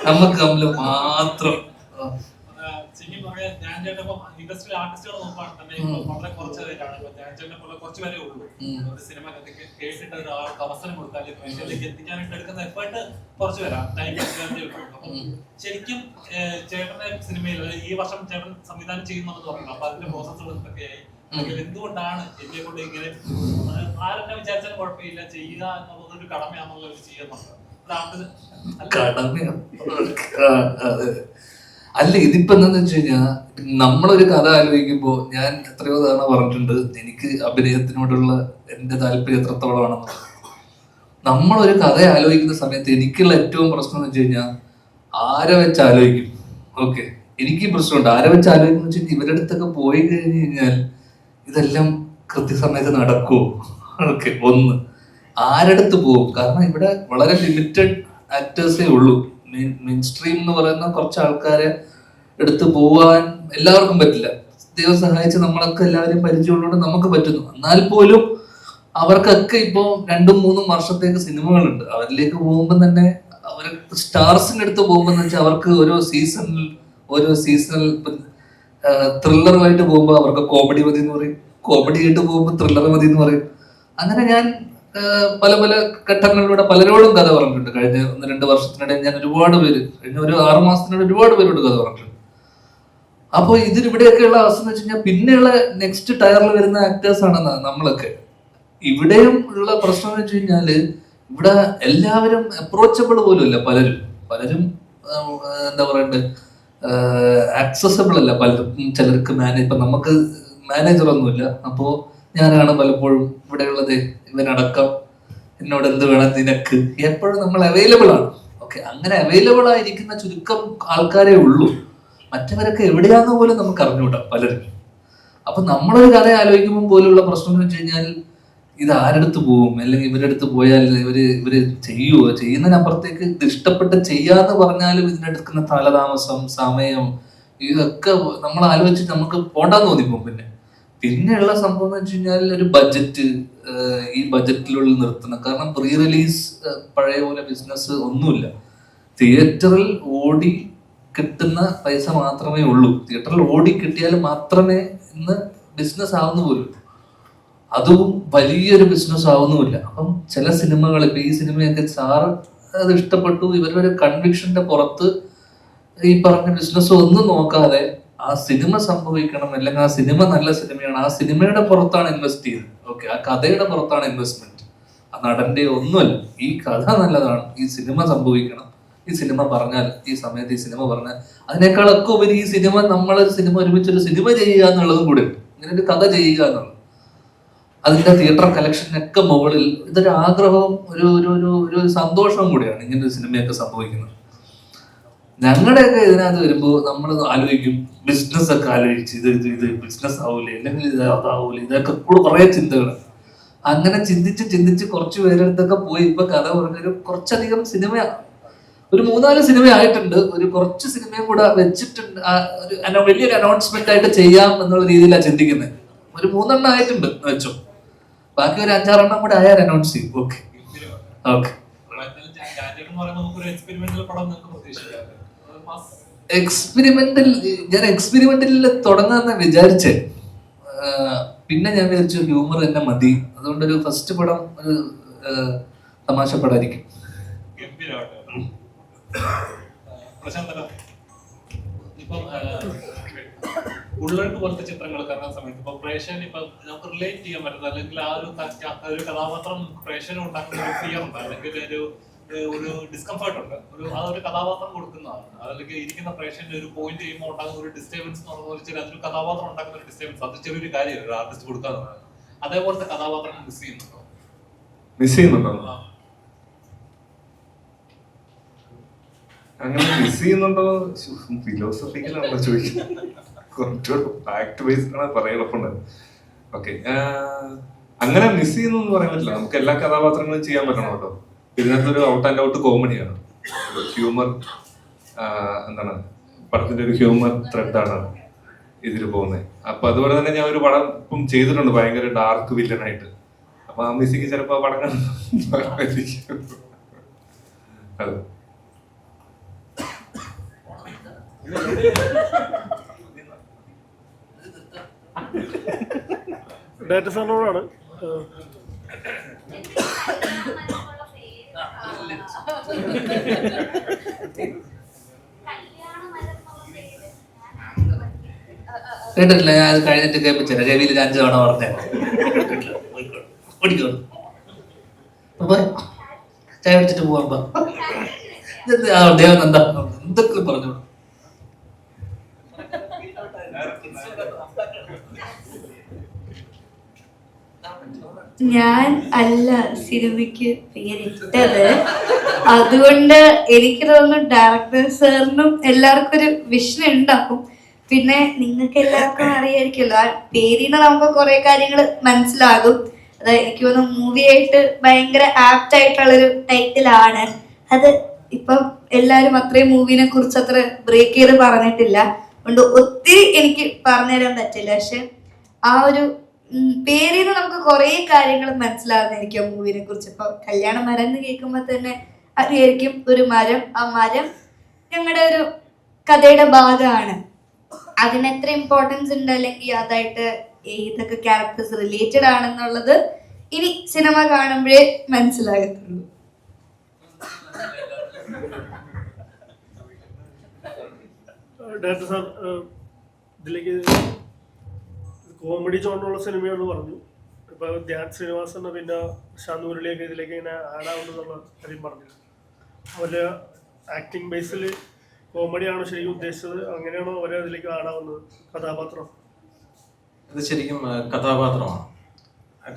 നമുക്ക് തമ്മിൽ മാത്രം ഞാൻ ചേട്ടപ്പോ ഇൻഡസ്ട്രിയൽ ആർട്ടിസ്റ്റുകൾ നോക്കുകയാണെങ്കിൽ തന്നെ വളരെ കുറച്ച് പേരാണ്. ഞാൻ ചേട്ടനെ പോലെ കുറച്ച് പേരേ ഉള്ളൂ. ഒരു സിനിമ കേട്ടിട്ട് ഒരാൾക്ക് അവസരം കൊടുത്താൽ ഇതിലേക്ക് എത്തിക്കാനായിട്ട് എടുക്കുന്ന എഫേർട്ട് കുറച്ച് പേരാ. ശരിക്കും ചേട്ടന്റെ സിനിമയിൽ ഈ വർഷം ചേട്ടൻ സംവിധാനം ചെയ്യുന്നുണ്ടെന്ന് പറഞ്ഞു. അപ്പൊ അതിന്റെ പ്രോസസ്സുകൾ എന്തൊക്കെയായി? എന്തുകൊണ്ടാണ് എന്നെ കൊണ്ട് ഇങ്ങനെ ആരെന്നെ വിചാരിച്ചാലും കുഴപ്പമില്ല, ചെയ്യുക എന്നുള്ളത് ഒരു കടമയാണെന്നുള്ളത് ചെയ്യുന്നുണ്ട്. അല്ല, ഇതിപ്പോ എന്താന്ന് വെച്ച് കഴിഞ്ഞാൽ നമ്മളൊരു കഥ ആലോചിക്കുമ്പോ ഞാൻ എത്രയോ തവണ പറഞ്ഞിട്ടുണ്ട് എനിക്ക് അഭിനയത്തിനോടുള്ള എന്റെ താല്പര്യം എത്രത്തോളമാണെന്ന്. നമ്മളൊരു കഥ ആലോചിക്കുന്ന സമയത്ത് എനിക്കുള്ള ഏറ്റവും പ്രശ്നം എന്ന് വെച്ച് കഴിഞ്ഞാൽ ആരെ വെച്ച് ആലോചിക്കും. ഓക്കെ, എനിക്ക് പ്രശ്നമുണ്ട് ആരെ വെച്ച് ആലോചിക്കുന്ന വെച്ചാൽ ഇവരുടെ അടുത്തൊക്കെ പോയി കഴിഞ്ഞു കഴിഞ്ഞാൽ ഇതെല്ലാം കൃത്യസമയത്ത് നടക്കുമോ? ഓക്കെ, ഒന്ന് ആരടുത്ത് പോകും? കാരണം ഇവിടെ വളരെ ലിമിറ്റഡ് ആക്ടേഴ്സേ ഉള്ളൂ. മെയിൻ സ്ട്രീം എന്ന് പറയുന്ന കുറച്ച് ആൾക്കാരെ എടുത്ത് പോവാൻ എല്ലാവർക്കും പറ്റില്ല. ദൈവം സഹായിച്ച് നമ്മളൊക്കെ എല്ലാവരും പരിചയമുള്ളതുകൊണ്ട് നമുക്ക് പറ്റുന്നു. എന്നാൽ പോലും അവർക്കൊക്കെ ഇപ്പോൾ 2-3 വർഷത്തേക്ക് സിനിമകളുണ്ട്. അവരിലേക്ക് പോകുമ്പോൾ തന്നെ അവർ സ്റ്റാർസിന്റെ അടുത്ത് പോകുമ്പോൾ വെച്ചാൽ അവർക്ക് ഓരോ സീസണൽ ത്രില്ലറുമായിട്ട് പോകുമ്പോൾ അവർക്ക് കോമഡി മതി എന്ന് പറയും, കോമഡി ആയിട്ട് പോകുമ്പോൾ ത്രില്ലർ മതി എന്ന് പറയും. അങ്ങനെ ഞാൻ പല പല ഘട്ടങ്ങളിലൂടെ പലരോടും കഥ പറഞ്ഞിട്ടുണ്ട്. കഴിഞ്ഞ 1-2 വർഷത്തിനിടെ ഞാൻ ഒരുപാട് പേര്, കഴിഞ്ഞ ഒരു 6 മാസത്തിനിടെ ഒരുപാട് പേരോട് കഥ പറഞ്ഞിട്ടുണ്ട്. അപ്പോൾ ഇതിനിവിടെയൊക്കെയുള്ള അവസ്ഥ എന്ന് വെച്ച് കഴിഞ്ഞാൽ പിന്നെയുള്ള നെക്സ്റ്റ് ടയറിൽ വരുന്ന ആക്ടേഴ്സ് ആണ് നമ്മളൊക്കെ. ഇവിടെയും ഉള്ള പ്രശ്നം എന്ന് വെച്ച് കഴിഞ്ഞാല് ഇവിടെ എല്ലാവരും അപ്രോച്ചബിൾ പോലും അല്ല. പലരും എന്താ പറയണ്ടേ, ആക്സസബിൾ അല്ല പലരും. ചിലർക്ക് ഇപ്പൊ നമുക്ക് മാനേജറൊന്നുമില്ല. അപ്പോ ഞാനാണ് പലപ്പോഴും ഇവിടെയുള്ളത്. ഇവനടക്കം എന്നോട് എന്ത് വേണം നിനക്ക്, എപ്പോഴും നമ്മൾ അവൈലബിൾ ആണ്. ഓക്കെ, അങ്ങനെ അവൈലബിൾ ആയിരിക്കുന്ന ചുരുക്കം ആൾക്കാരേ ഉള്ളൂ. മറ്റവരൊക്കെ എവിടെയാന്ന് പോലും നമുക്ക് അറിഞ്ഞുകൂടാ പലരും. അപ്പൊ നമ്മളൊരു കഥ ആലോചിക്കുമ്പോൾ പോലുള്ള പ്രശ്നം എന്ന് വെച്ച് കഴിഞ്ഞാൽ ഇത് ആരടുത്ത് പോവും, അല്ലെങ്കിൽ ഇവരുടെ അടുത്ത് പോയാൽ ഇവര് ചെയ്യുവോ, ചെയ്യുന്നതിനപ്പുറത്തേക്ക് ഇത് ഇഷ്ടപ്പെട്ട് ചെയ്യാന്ന് പറഞ്ഞാലും ഇതിനെടുക്കുന്ന കാലതാമസം, സമയം, ഇതൊക്കെ നമ്മൾ ആലോചിച്ചിട്ട് നമുക്ക് പോണ്ടാന്ന് തോന്നിപ്പോകും. പിന്നെയുള്ള സംഭവം എന്ന് വെച്ച് കഴിഞ്ഞാൽ ഒരു ബഡ്ജറ്റ്, ഈ ബഡ്ജറ്റിലുള്ളിൽ നിർത്തണം. കാരണം പ്രീ റിലീസ് പഴയ പോലെ ബിസിനസ് ഒന്നുമില്ല. തിയേറ്ററിൽ ഓടി കിട്ടുന്ന പൈസ മാത്രമേ ഉള്ളൂ. തിയേറ്ററിൽ ഓടി കിട്ടിയാൽ മാത്രമേ ഇന്ന് ബിസിനസ് ആവുന്ന പോലും. അതും വലിയൊരു ബിസിനസ് ആവുന്നുമില്ല. അപ്പം ചില സിനിമകൾ, ഇപ്പൊ ഈ സിനിമയൊക്കെ സാറ് അത് ഇഷ്ടപ്പെട്ടു, ഇവരുടെ കൺവിക്ഷന്റെ പുറത്ത് ഈ പറഞ്ഞ ബിസിനസ് ഒന്നും നോക്കാതെ ആ സിനിമ സംഭവിക്കണം, അല്ലെങ്കിൽ ആ സിനിമ നല്ല സിനിമയാണ്, ആ സിനിമയുടെ പുറത്താണ് ഇൻവെസ്റ്റ് ചെയ്തത്. ഓക്കെ, ആ കഥയുടെ പുറത്താണ് ഇൻവെസ്റ്റ്മെന്റ്, ആ നടന്റെ ഒന്നുമല്ല. ഈ കഥ നല്ലതാണ്, ഈ സിനിമ സംഭവിക്കണം, ഈ സിനിമ പറഞ്ഞാൽ, ഈ സമയത്ത് ഈ സിനിമ പറഞ്ഞാൽ, അതിനേക്കാളൊക്കെ ഉപരി ഈ സിനിമ, നമ്മളൊരു സിനിമ ഒരുമിച്ചൊരു സിനിമ ചെയ്യുക എന്നുള്ളതും കൂടെ, ഇങ്ങനെ ഒരു കഥ ചെയ്യുക എന്നുള്ളത്, അതിന്റെ തിയേറ്റർ കളക്ഷനൊക്കെ മുകളിൽ ഇതൊരു ആഗ്രഹവും ഒരു സന്തോഷവും കൂടിയാണ് ഇങ്ങനെ ഒരു സിനിമയൊക്കെ സംഭവിക്കുന്നത്. ഞങ്ങളുടെയൊക്കെ ഇതിനകത്ത് വരുമ്പോൾ നമ്മൾ ആലോചിക്കും, ബിസിനസ് ഒക്കെ ആലോചിച്ച് ഇത് ബിസിനസ് ആവൂലേ, അല്ലെങ്കിൽ ഇത് അതാവൂലേ, ഇതൊക്കെ കുറെ ചിന്തകൾ. അങ്ങനെ ചിന്തിച്ച് കുറച്ച് പേരെടുത്തൊക്കെ പോയി ഇപ്പൊ കഥ പറഞ്ഞൊരു കുറച്ചധികം സിനിമ, ഒരു 3-4 സിനിമ ആയിട്ടുണ്ട്. ഒരു കുറച്ച് സിനിമയും കൂടെ വെച്ചിട്ടുണ്ട്, വലിയൊരു അനൗൺസ്മെന്റ് ആയിട്ട് ചെയ്യാം എന്നുള്ള രീതിയിലാണ് ചിന്തിക്കുന്നത്. ഒരു 3 എണ്ണം ആയിട്ടുണ്ട് വെച്ചോ, ബാക്കി ഒരു 5-6 എണ്ണം കൂടെ ആയാൽ അനൗൺസ് ചെയ്യും. Okay okay. ഞാൻ എക്സ്പെരിമെന്റലിൽ തുടങ്ങാന്ന് വിചാരിച്ചേ, പിന്നെ ഞാൻ വിചാരിച്ചു ഹ്യൂമർ തന്നെ മതി. അതുകൊണ്ടൊരു ഫസ്റ്റ് പടം ഒരു തമാശ പടമായിരിക്കും. ഇപ്പം ഉള്ളെടുപ്പ് പോലത്തെ ചിത്രങ്ങൾ കാണുന്ന സമയത്ത് ഇപ്പൊ പ്രേക്ഷകൻ ഇപ്പൊ നമുക്ക് റിലേറ്റ് ചെയ്യാൻ പറ്റുന്നത്, അല്ലെങ്കിൽ ആ ഒരു കഥാപാത്രം പ്രേക്ഷകന് ഉണ്ടാക്കുന്ന ഒരു ഫിയർ ഉണ്ട്, അല്ലെങ്കിൽ ഒരു ഡിസ്കംഫർട്ട് ഉണ്ട്. ആ ഒരു കഥാപാത്രം കൊടുക്കുന്നതാണ്, അല്ലെങ്കിൽ ഇരിക്കുന്ന പ്രേക്ഷകന്റെ ഒരു പോയിന്റ് ചെയ്യുമ്പോൾ ഉണ്ടാകുന്ന ഒരു ഡിസ്റ്റർബൻസ് എന്ന് പറഞ്ഞാൽ അതൊരു കഥാപാത്രം ഉണ്ടാക്കുന്ന ഒരു ഡിസ്റ്റർബൻസ്, അത് ചെറിയൊരു കാര്യമല്ല ഒരു ആർട്ടിസ്റ്റ് കൊടുക്കാന്നുള്ളത്. അതേപോലത്തെ കഥാപാത്രം മിസ് ചെയ്യുന്നുണ്ടോ? അങ്ങനെ മിസ് ചെയ്യുന്നുണ്ടോ? ഫിലോസഫിക്കലാണോ ചോദിക്കുന്നത്? കുറച്ചുകൂടെ ഫാക്ട് ബേസ്ഡ് ആണ് പറയാൻ എളുപ്പമുണ്ട്. ഓക്കെ, അങ്ങനെ മിസ് ചെയ്യുന്നു പറയാൻ പറ്റില്ല. നമുക്ക് എല്ലാ കഥാപാത്രങ്ങളും ചെയ്യാൻ പറ്റണം കേട്ടോ. ഇതിനകത്തൊരു ഔട്ട് ആൻഡ് ഔട്ട് കോമഡിയാണ്, ഹ്യൂമർ എന്താണ് പടത്തിന്റെ ഒരു ഹ്യൂമർ ത്രെഡാണ് ഇതിൽ പോകുന്നത്. അപ്പൊ അതുപോലെ തന്നെ ഞാൻ ഒരു പടം ഇപ്പം ചെയ്തിട്ടുണ്ട് ഭയങ്കര ഡാർക്ക് വില്ലനായിട്ട്. അപ്പൊ ആ മിസ്സിങ് ചിലപ്പോ പടം അതെ. ഡയറക്ടർ സാറിനോടാണ്. കേട്ടിട്ടില്ല, ഞാൻ അത് കഴിഞ്ഞിട്ട് കേൾപ്പിച്ചില്ല. രവിയിൽ 5 തവണ പറഞ്ഞേ ചായ കുടിച്ചിട്ട് പോവാ. ദേവൻ എന്താ എന്തൊക്കെ പറഞ്ഞു. ഞാൻ അല്ല സിനിമയ്ക്ക് പേരിട്ടത്. അതുകൊണ്ട് എനിക്ക് തോന്നുന്നു ഡയറക്ടർ സാറിനും എല്ലാവർക്കും ഒരു വിഷൻ ഉണ്ടാക്കും. പിന്നെ നിങ്ങൾക്ക് എല്ലാവർക്കും അറിയായിരിക്കുമല്ലോ, ആ പേരിന് നമുക്ക് കുറെ കാര്യങ്ങൾ മനസ്സിലാകും. അത് എനിക്ക് തോന്നുന്നു മൂവിയായിട്ട് ഭയങ്കര ആപ്റ്റ് ആയിട്ടുള്ളൊരു ടൈറ്റിലാണ് അത്. ഇപ്പം എല്ലാവരും അത്രയും മൂവിനെ കുറിച്ച് അത്ര ബ്രേക്ക് ചെയ്ത് പറഞ്ഞിട്ടില്ല, അതുകൊണ്ട് ഒത്തിരി എനിക്ക് പറഞ്ഞുതരാൻ പറ്റില്ല. പക്ഷെ ആ ഒരു പേരിന് നമുക്ക് കുറെ കാര്യങ്ങൾ മനസ്സിലാകുന്നതായിരിക്കും മൂവിനെ കുറിച്ച്. ഇപ്പൊ കല്യാണ മരം എന്ന് കേൾക്കുമ്പോൾ തന്നെ അറിയായിരിക്കും ഒരു മരം. ആ മരം ഞങ്ങളുടെ ഒരു കഥയുടെ ഭാഗമാണ്. അതിന് എത്ര ഇമ്പോർട്ടൻസ് ഉണ്ട്, അല്ലെങ്കിൽ അതായിട്ട് ഏതൊക്കെ ക്യാരക്ടേഴ്സ് റിലേറ്റഡ് ആണെന്നുള്ളത് ഇനി സിനിമ കാണുമ്പോഴേ മനസ്സിലാകത്തുള്ളൂ. ഡയറക്ടർ സാർ ഇതിലേക്ക് കോമഡി ജോണുള്ള സിനിമയെന്ന് പറഞ്ഞു. ഇപ്പൊ ധ്യാൻ ശ്രീനിവാസൻ പിന്നെ ശാന്ത് മുരളിയൊക്കെ ഇതിലേക്ക് ഇങ്ങനെ ആഡാവുന്നുള്ള കാര്യം പറഞ്ഞു. അവരുടെ ആക്ടിങ് ബേസിൽ കോമഡിയാണോ ശരിക്കും ഉദ്ദേശിച്ചത്, അങ്ങനെയാണോ അവരെ അതിലേക്ക് ആഡാവുന്നത് കഥാപാത്രം? ഇത് ശരിക്കും കഥാപാത്രമാണ്,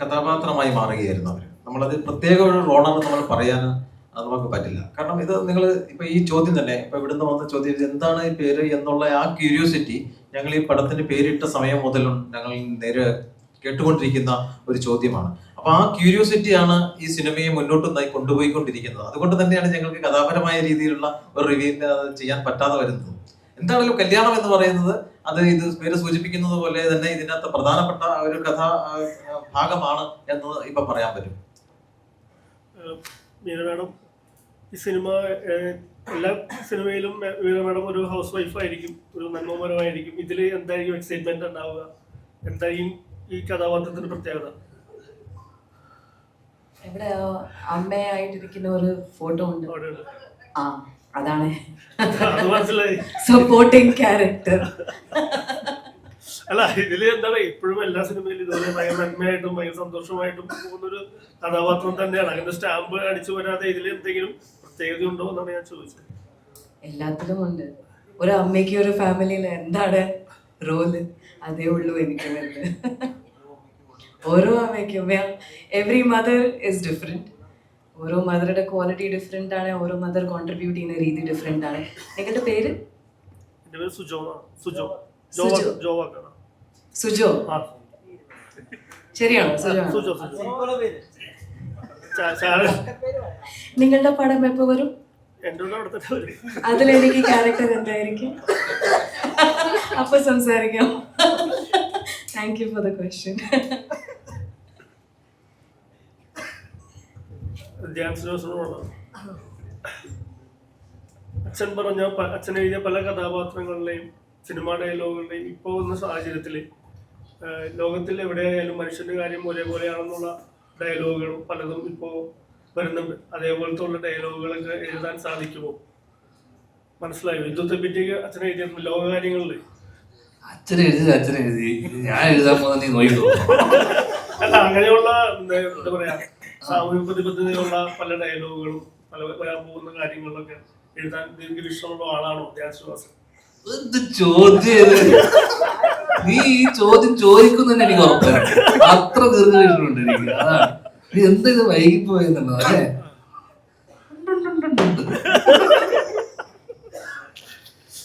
കഥാപാത്രമായി മാറുകയായിരുന്നു അവർ. നമ്മളത് പ്രത്യേക ഒരു റോളാണ് നമ്മൾ പറയാൻ അത് നമുക്ക് പറ്റില്ല. കാരണം ഇത് നിങ്ങൾ ഇപ്പൊ ഈ ചോദ്യം തന്നെ ഇപ്പൊ ഇവിടുന്ന് വന്ന ചോദ്യം എന്താണ് ഈ പേര് എന്നുള്ള ആ ക്യൂരിയോസിറ്റി ഞങ്ങൾ ഈ പടത്തിന് പേരിട്ട സമയം മുതൽ ഞങ്ങൾ നേരെ കേട്ടുകൊണ്ടിരിക്കുന്ന ഒരു ചോദ്യമാണ്. അപ്പൊ ആ ക്യൂരിയോസിറ്റിയാണ് ഈ സിനിമയെ മുന്നോട്ട് കൊണ്ടുപോയിക്കൊണ്ടിരിക്കുന്നത്. അതുകൊണ്ട് തന്നെയാണ് ഞങ്ങൾക്ക് കഥാപരമായ രീതിയിലുള്ള ഒരു റിവ്യൂ ചെയ്യാൻ പറ്റാതെ വരുന്നത്. എന്താണെങ്കിലും കല്യാണം എന്ന് പറയുന്നത് അത് ഇത് പേര് സൂചിപ്പിക്കുന്നത് പോലെ തന്നെ ഇതിനകത്ത് പ്രധാനപ്പെട്ട ഒരു കഥാ ഭാഗമാണ് എന്ന് ഇപ്പൊ പറയാൻ പറ്റും. മീന മാഡം, ഈ സിനിമ എല്ലാ സിനിമയിലും മീന മാഡം ഒരു ഹൗസ് വൈഫ് ആയിരിക്കും, ഒരു നന്മപരമായിരിക്കും. ഇതിൽ എന്തായിരിക്കും എക്സൈറ്റ്മെന്റ് ഉണ്ടാവുക, എന്തായിരിക്കും ഈ കഥാപാത്രത്തിന്റെ പ്രത്യേകത? ഇവിടെ അമ്മയായിട്ടിരിക്കുന്ന ഒരു ഫോട്ടോ ഉണ്ട്. ആ അതാണ് സപ്പോർട്ടിങ് ക്യാരക്ടർ. അല്ല, ഇതില് എന്താണ് എപ്പോഴും എല്ലാ സിനിമയിലും ഇതുപോലെ ഭയങ്കര നന്മയായിട്ടും ഭയങ്കര സന്തോഷമായിട്ടും പോകുന്നൊരു കഥാപാത്രം തന്നെയാണ്. അങ്ങനെ സ്റ്റാമ്പ് അടിച്ചു വരാതെ ഇതിൽ എന്തെങ്കിലും പ്രത്യേകത ഉണ്ടോ എന്നാണ് ഞാൻ ചോദിച്ചത്. എല്ലാത്തിലും ഉണ്ട്. ഒരു അമ്മയ്ക്ക് ഒരു ഫാമിലിയിൽ എന്താണ് റോള്, അതേ ഉള്ളൂ എനിക്ക് വരുന്നത്. ഓരോ അമ്മയ്ക്കും എവറി മദർ ഇസ് ഡിഫറെന്റ്. ഓരോ മദറുടെ ക്വാളിറ്റി ഡിഫറെൻ്റ് ആണ്, ഓരോ മദർ കോൺട്രിബ്യൂട്ട് ചെയ്യുന്ന രീതി ഡിഫറെൻ്റ് ആണ്. നിങ്ങളുടെ പേര്? എൻ്റെ പേര് സുജോ. സുജോ സുജോ. ജോവാക്കാണ്. സുജോ, ആ ശരിയാണോ? സുജോ. സുജോ നിങ്ങളുടെ പടം എപ്പോൾ വരും? എൻ്റെ കൂടെ അവിടെ തന്നെ വരും. അതിലെനിക്ക് ക്യാരക്ടർ എന്തായിരിക്കും? അപ്പൊ സംസാരിക്കാം. Thank you for the question. അച്ഛൻ എഴുതിയ പല കഥാപാത്രങ്ങളുടെയും സിനിമാ ഡയലോഗുകളുടെയും ഇപ്പോൾ വന്ന സാഹചര്യത്തിൽ ലോകത്തിൽ എവിടെയായാലും മനുഷ്യന്റെ കാര്യം ഒരേപോലെയാണെന്നുള്ള ഡയലോഗുകളും പലതും ഇപ്പോൾ വരുന്നുണ്ട്. അതേപോലത്തെ ഉള്ള ഡയലോഗുകളൊക്കെ എഴുതാൻ സാധിക്കുമോ? മനസ്സിലായോ? യുദ്ധത്തെ പറ്റിയൊക്കെ അച്ഛൻ എഴുതിയിട്ടുണ്ട് ലോകകാര്യങ്ങളിൽ. അച്ഛനെഴുതി ഞാൻ എഴുതാൻ പോകുന്ന നീ നോക്കിക്കോ. അല്ല, അങ്ങനെയുള്ള എന്താ പറയാ സാമൂഹ്യ പ്രതിബദ്ധതയുള്ള പല ഡയലോഗുകളും പല വരാൻ പോകുന്ന കാര്യങ്ങളിലൊക്കെ എഴുതാൻ നിങ്ങൾക്ക് ഇഷ്ടമുള്ള ആളാണോ ധ്യാൻ ശ്രീനിവാസൻ? എന്ത് ചോദ്യം! നീ ഈ ചോദ്യം ചോദിക്കുന്ന എനിക്ക് ഉറപ്പാണ്. അത്ര ദീർഘമായിട്ടുണ്ട് എനിക്ക്. അതാണ് നീ എന്താ ഇത് വൈകിപ്പോയെന്നുള്ളത് അല്ലേ?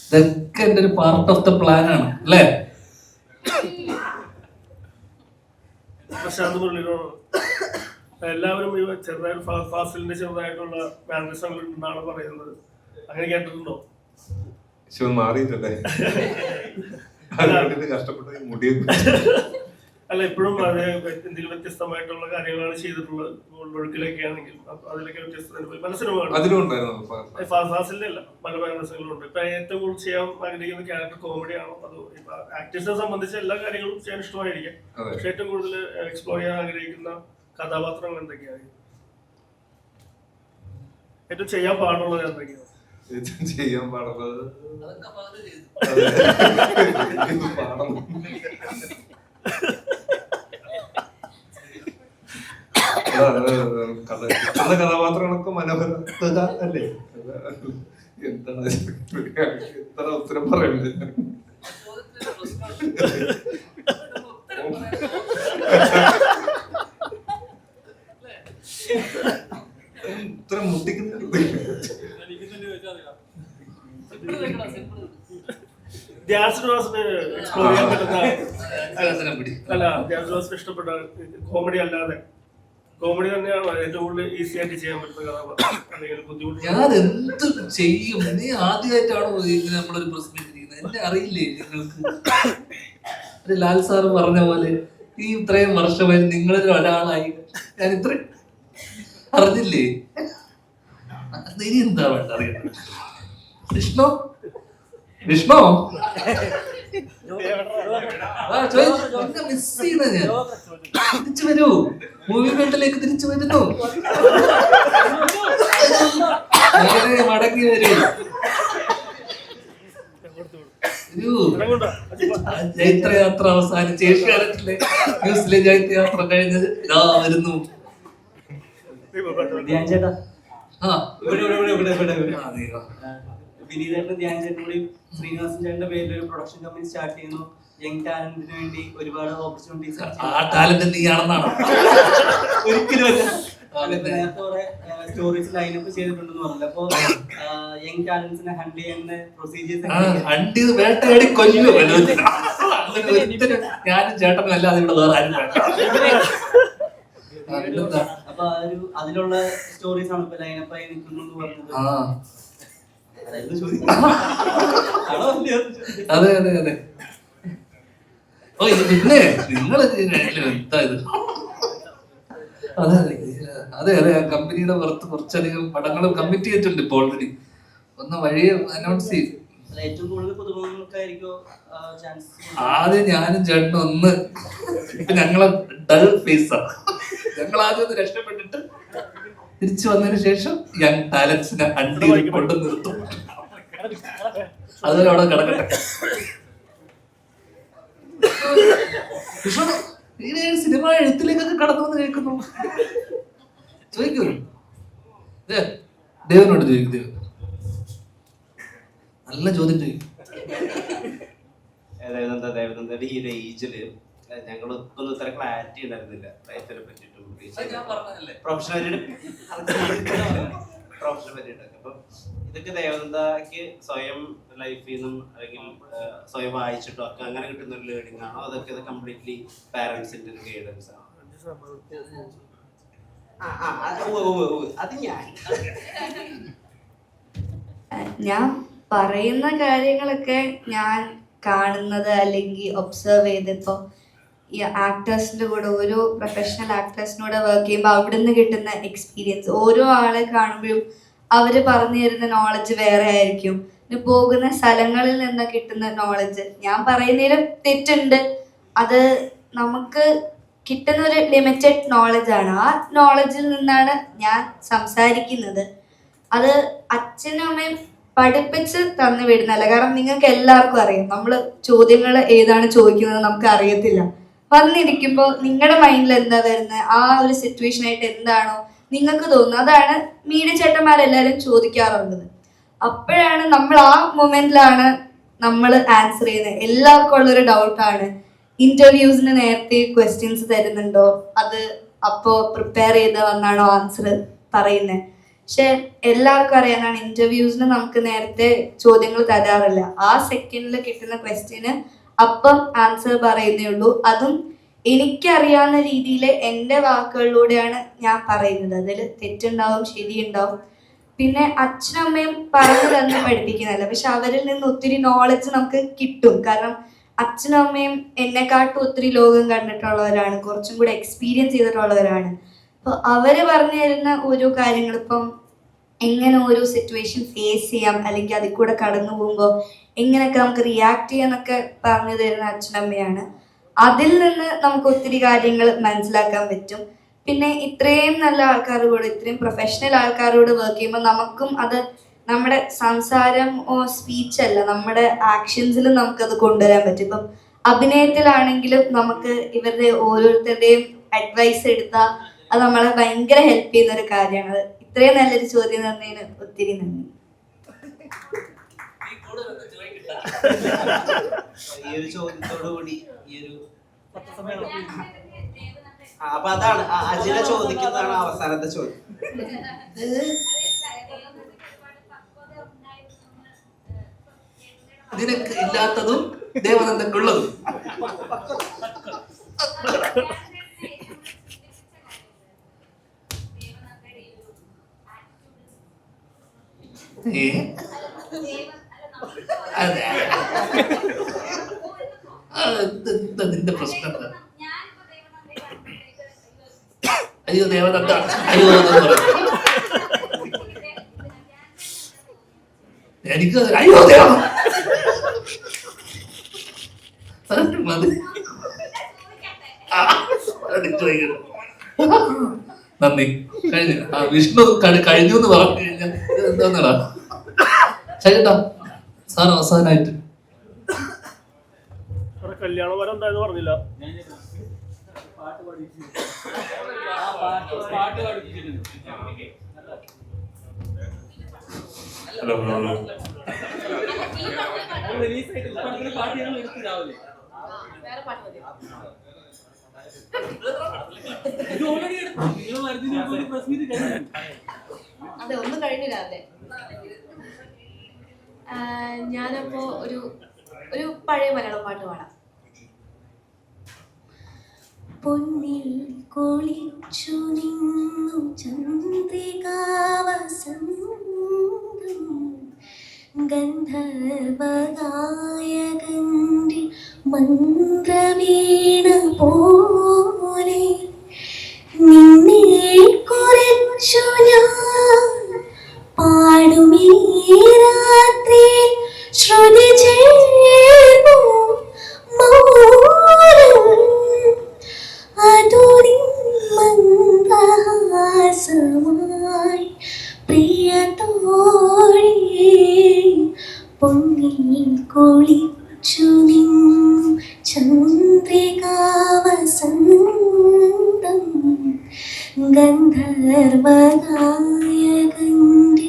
ഇതൊക്കെ എന്റെ ഒരു പാർട്ട് ഓഫ് ദ പ്ലാൻ ആണ് അല്ലേ? പ്രശാന്ത് മുരളീധരനാണ്. എല്ലാവരും ഈ ചെറുതായിട്ട് ഫാസിലിന്റെ ചെറുതായിട്ടുള്ള മാനേഴ്സുകൾ ഉണ്ടെന്നാണ് പറയുന്നത്. അങ്ങനെ കേട്ടിട്ടുണ്ടോ? മാറിയിട്ടല്ലേ കഷ്ടപ്പെട്ട് മുടിയെ അല്ല, ഇപ്പോഴും അതേ എന്തെങ്കിലും വ്യത്യസ്തമായിട്ടുള്ള കാര്യങ്ങളാണ് ചെയ്തിട്ടുള്ളത്. ഒഴുക്കിലൊക്കെ ആണെങ്കിൽ അതിലൊക്കെ വ്യത്യസ്ത പല സിനിമകളും ഫാസിലിന്റെ അല്ല പല മാനേഴ്സുകളും ഉണ്ട്. ഇപ്പൊ ഏറ്റവും കൂടുതൽ ചെയ്യാൻ ആഗ്രഹിക്കുന്ന ക്യാരക്ടർ കോമഡി ആണോ അതോ ഇപ്പൊ ആക്ടേഴ്സിനെ സംബന്ധിച്ച് എല്ലാ കാര്യങ്ങളും ചെയ്യാൻ ഇഷ്ടമായിരിക്കാം. പക്ഷെ ഏറ്റവും കൂടുതൽ എക്സ്പ്ലോർ ചെയ്യാൻ ആഗ്രഹിക്കുന്ന കഥാപാത്രങ്ങൾ എന്തൊക്കെയാണ്? ഏറ്റവും ചെയ്യാൻ പാടുള്ളത് എന്തൊക്കെയാണ്? ചെയ്യാൻ പാടുള്ളത് കഥാപാത്രങ്ങളൊക്കെ മനോഹരത അല്ലേ? എന്താണ് എത്ര ഉത്തരം പറയുന്നത്? ഉത്തരം മുട്ടിക്കുന്നത് ധ്യാൻ ശ്രീനിവാസന് എക്സ്പ്ലോർ ചെയ്യാൻ പറ്റുന്ന അല്ല, ധ്യാൻ ശ്രീനിവാസന് ഇഷ്ടപ്പെട്ട കോമഡി അല്ലാതെ കോമഡി തന്നെയാണ് ഏറ്റവും കൂടുതൽ ഈസി ആയിട്ട് ചെയ്യാൻ പറ്റുന്ന കഥാപാത്രം അല്ലെങ്കിൽ ബുദ്ധിമുട്ട്? ഞാൻ എന്ത് ചെയ്യും? നീ ആദ്യമായിട്ടാണോ ഇങ്ങനെ നമ്മളൊരു പ്രശ്നം ഇരിക്കുന്നത്? എന്നെ അറിയില്ലേ നിങ്ങൾക്ക്? ലാൽ സാറ് പറഞ്ഞ പോലെ ഈ ഇത്രയും വർഷമായി നിങ്ങളിൽ ഒരാളായി ഞാൻ ഇത്രയും അറിഞ്ഞില്ലേ? ഇനി എന്താ വേണ്ട അറിയാം? വിഷ്ണു വിഷ്ണു മിസ് ചെയ്യുന്ന ഞാൻ തിരിച്ചു വരൂ. മൂവി ഫീൽഡിലേക്ക് തിരിച്ചു വരുന്നു. മടങ്ങി വരൂ. ജൈത്രയാത്ര അവസാനിച്ച് ഏഷ്യാനെറ്റിലെ ന്യൂസിലെ ജൈത്രയാത്ര കഴിഞ്ഞത് ഇതാ വരുന്നു. വിനീതേട്ടൻ ധ്യാൻ ചേട്ടൻ കൂടി ശ്രീനിവാസൻ ചേട്ടന്റെ പേരിൽ ഒരു പ്രൊഡക്ഷൻ കമ്പനി സ്റ്റാർട്ട് ചെയ്യുന്നു. യങ് ടാലന്റിന് വേണ്ടി ഒരുപാട് ഓപ്പർച്യൂണിറ്റീസ്. ആ ടാലന്റ് നീയാണെന്നാണ്? ഒരിക്കലും നേരത്തെ കുറെ സ്റ്റോറീസ് ലൈനപ്പ് ചെയ്തിട്ടുണ്ടെന്ന് പറഞ്ഞില്ല. അപ്പൊ യങ് ടാലന്റ്സിനെ ഹാൻഡിൽ ചെയ്യുന്ന പ്രൊസീജിയേഴ്സ് വേട്ടയാടി കൊല്ലു. ഞാനും ചേട്ടനും അല്ലാതെ ഇവിടെ വേറെ ആരും വേണ്ട. അപ്പൊ അതിലുള്ള സ്റ്റോറീസ് ആണ് ഇപ്പൊ ലൈനപ്പായി നിൽക്കുന്നു പറഞ്ഞത്. അതെ അതെ അതെ. ഓ പിന്നെ നിങ്ങൾ എന്താ ഇത്? അതെ അതെ അതെ ആ കമ്പനിയുടെ പുറത്ത് കുറച്ചധികം പടങ്ങൾ കമ്മിറ്റ് ചെയ്തിട്ടുണ്ട് ഇപ്പൊ ഓൾറെഡി. ഒന്ന് വഴിയെ അനൗൺസ് ചെയ്യും. ആദ്യം ഞാനും ചേട്ടനും ഒന്ന് ഇപ്പൊ ഞങ്ങളെ ഡൾ ഫേസാ. ഞങ്ങൾ ആദ്യം ഒന്ന് രക്ഷപ്പെട്ടിട്ട് തിരിച്ചു വന്നതിന് ശേഷം യങ് ടാലൻസിനെ അണ്ടിയിൽ കൊണ്ടു നിർത്തും. അതുവരെ അവിടെ കിടക്കട്ടെ. സിനിമ എഴുത്തിലേക്കൊക്കെ കടന്നു കേൾക്കുന്നു. ചോദിക്കൂ, ദേവനോട് ചോദിക്കും. ദേവൻ നല്ല ചോദ്യം ചോദിക്കും. ദേവനന്ദയുടെ ഈ ഒരു ഏജില് ഞങ്ങൾക്കൊന്നും ഇത്ര ക്ലാരിറ്റി ഉണ്ടായിരുന്നില്ല ലൈഫിനെ പറ്റിയിട്ടും പറഞ്ഞതല്ലേ പ്രൊഫഷണൽ പറ്റിയിട്ടൊക്കെ. അപ്പം ഇതൊക്കെ ദേവനന്ദയ്ക്ക് സ്വയം ലൈഫിൽ നിന്നും അല്ലെങ്കിൽ സ്വയം വായിച്ചിട്ടോ ഒക്കെ അങ്ങനെ കിട്ടുന്ന ഒരു ലേണിംഗ് ആണോ, അതൊക്കെ ഇത് കംപ്ലീറ്റ്ലി പാരന്റ്സിന്റെ ഒരു ഗൈഡൻസ് ആണോ? അത് ഞാൻ പറയുന്ന കാര്യങ്ങളൊക്കെ ഞാൻ കാണുന്നത് അല്ലെങ്കിൽ ഒബ്സർവ് ചെയ്തിപ്പോൾ ഈ ആക്ടേഴ്സിൻ്റെ കൂടെ ഓരോ പ്രൊഫഷണൽ ആക്ടേഴ്സിനോട് വർക്ക് ചെയ്യുമ്പോൾ അവിടുന്ന് കിട്ടുന്ന എക്സ്പീരിയൻസ്, ഓരോ ആളെ കാണുമ്പോഴും അവർ പറഞ്ഞു തരുന്ന നോളജ് വേറെ ആയിരിക്കും. പിന്നെ പോകുന്ന സ്ഥലങ്ങളിൽ നിന്ന് കിട്ടുന്ന നോളജ്, ഞാൻ പറയുന്നതിലും തെറ്റുണ്ട്, അത് നമുക്ക് കിട്ടുന്ന ഒരു ലിമിറ്റഡ് നോളജാണ്. ആ നോളജിൽ നിന്നാണ് ഞാൻ സംസാരിക്കുന്നത്. അത് അച്ഛനും അമ്മയും പഠിപ്പിച്ച് തന്നു വിടുന്നല്ല. കാരണം നിങ്ങൾക്ക് എല്ലാവർക്കും അറിയാം, നമ്മൾ ചോദ്യങ്ങൾ ഏതാണ് ചോദിക്കുന്നത് നമുക്ക് അറിയത്തില്ല. വന്നിരിക്കുമ്പോൾ നിങ്ങളുടെ മൈൻഡിൽ എന്താ വരുന്നത്, ആ ഒരു സിറ്റുവേഷനായിട്ട് എന്താണോ നിങ്ങൾക്ക് തോന്നുന്നത്, അതാണ് മീഡിയ ചേട്ടന്മാരെല്ലാവരും ചോദിക്കാറുള്ളത്. അപ്പോഴാണ് നമ്മൾ ആ മൊമെന്റിലാണ് നമ്മൾ ആൻസർ ചെയ്യുന്നത്. എല്ലാവർക്കും ഉള്ളൊരു ഡൗട്ടാണ്, ഇന്റർവ്യൂസിന് നേരത്തെ ക്വസ്റ്റ്യൻസ് തരുന്നുണ്ടോ, അത് അപ്പോൾ പ്രിപ്പയർ ചെയ്ത് വന്നാണോ ആൻസർ പറയുന്നത്. പക്ഷെ എല്ലാവർക്കും അറിയാനാണ്, ഇന്റർവ്യൂസിന് നമുക്ക് നേരത്തെ ചോദ്യങ്ങൾ തരാറില്ല. ആ സെക്കൻഡിൽ കിട്ടുന്ന ക്വസ്റ്റ്യന് അപ്പം ആൻസർ പറയുന്നേ ഉള്ളൂ. അതും എനിക്കറിയാവുന്ന രീതിയിൽ എൻ്റെ വാക്കുകളിലൂടെയാണ് ഞാൻ പറയുന്നത്. അതിൽ തെറ്റുണ്ടാവും, ശരിയുണ്ടാവും. പിന്നെ അച്ഛനമ്മയും പറഞ്ഞു തന്നെ പഠിപ്പിക്കുന്നതല്ല, പക്ഷെ അവരിൽ നിന്ന് ഒത്തിരി നോളജ് നമുക്ക് കിട്ടും. കാരണം അച്ഛനും അമ്മയും എന്നെക്കാട്ടും ഒത്തിരി ലോകം കണ്ടിട്ടുള്ളവരാണ്, കുറച്ചും കൂടെ എക്സ്പീരിയൻസ് ചെയ്തിട്ടുള്ളവരാണ്. അപ്പോൾ അവർ പറഞ്ഞു തരുന്ന ഓരോ കാര്യങ്ങൾ, ഇപ്പം എങ്ങനെ ഓരോ സിറ്റുവേഷൻ ഫേസ് ചെയ്യാം, അല്ലെങ്കിൽ അതിൽ കൂടെ കടന്നു പോകുമ്പോൾ എങ്ങനെയൊക്കെ നമുക്ക് റിയാക്ട് ചെയ്യാന്നൊക്കെ പറഞ്ഞു തരുന്ന അച്ഛനമ്മയാണ്. അതിൽ നിന്ന് നമുക്ക് ഒത്തിരി കാര്യങ്ങൾ മനസ്സിലാക്കാൻ പറ്റും. പിന്നെ ഇത്രയും നല്ല ആൾക്കാരോട്, ഇത്രയും പ്രൊഫഷണൽ ആൾക്കാരോട് വർക്ക് ചെയ്യുമ്പോൾ നമുക്കും അത് നമ്മുടെ സംസാരം സ്പീച്ച് അല്ല, നമ്മുടെ ആക്ഷൻസിൽ നമുക്കത് കൊണ്ടുവരാൻ പറ്റും. ഇപ്പം അഭിനയത്തിലാണെങ്കിലും നമുക്ക് ഇവരുടെ ഓരോരുത്തരുടെയും അഡ്വൈസ് എടുത്താൽ അത് നമ്മളെ ഭയങ്കര ഹെൽപ്പ് ചെയ്യുന്ന ഒരു കാര്യമാണ്. അത് ഇത്രയും നല്ലൊരു ചോദ്യം തന്നതിന് ഒത്തിരി നന്ദി. ഈ ഒരു ചോദ്യത്തോടു കൂടി ഈ ഒരു അപ്പൊ അതാണ് അജില ചോദിക്കുന്നതാണ് അവസാനത്തെ ചോദ്യം. നിനക്ക് ഇല്ലാത്തതും ദേവനന്ദക്കുള്ളതും. നിന്റെ പ്രശ്നം അയ്യോ ദേവനന്ദ, അയ്യോ എനിക്ക് അയ്യോ ദേവ നന്ദി. കഴിഞ്ഞു. വിഷ്ണു കഴിഞ്ഞു എന്ന് പറഞ്ഞു കഴിഞ്ഞാൽ എന്താന്നടാ ചേട്ടാ സാർ അവസാനായിട്ട് കല്യാണം വരെ എന്തായെന്ന് പറഞ്ഞില്ല. ഹലോ ഹലോ അതെ, ഒന്നും കഴിഞ്ഞില്ല. അതെ, ഞാനപ്പോ ഒരു പഴയ മലയാളം പാട്ട് പാടാം. പൊന്നിൽ കൊളിച്ചു നിന്നു ചന്ദ്രികാവസന്തം ഗന്ധർവഗായകന്റെ മന്ത്രവീണ പോലെ നിന്നെ കുറിച്ചു ഞാൻ പാടുമീ രാത്രിയിൽ ശ്രുതി ചേർന്നു മൗനം അതുരിൻ മന്ദഹാസമായി പ്രിയതോഴി പൊന്നിൽ കൊളിച്ചു നിന്നു ചന്ദ്രികാവസന്തം ഗന്ധർവഗായകന്റെ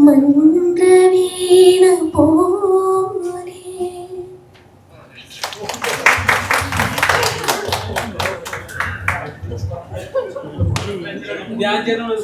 മന്ത്രവീണ പോലെ. ധ്യാൻ ചേട്ടനോട്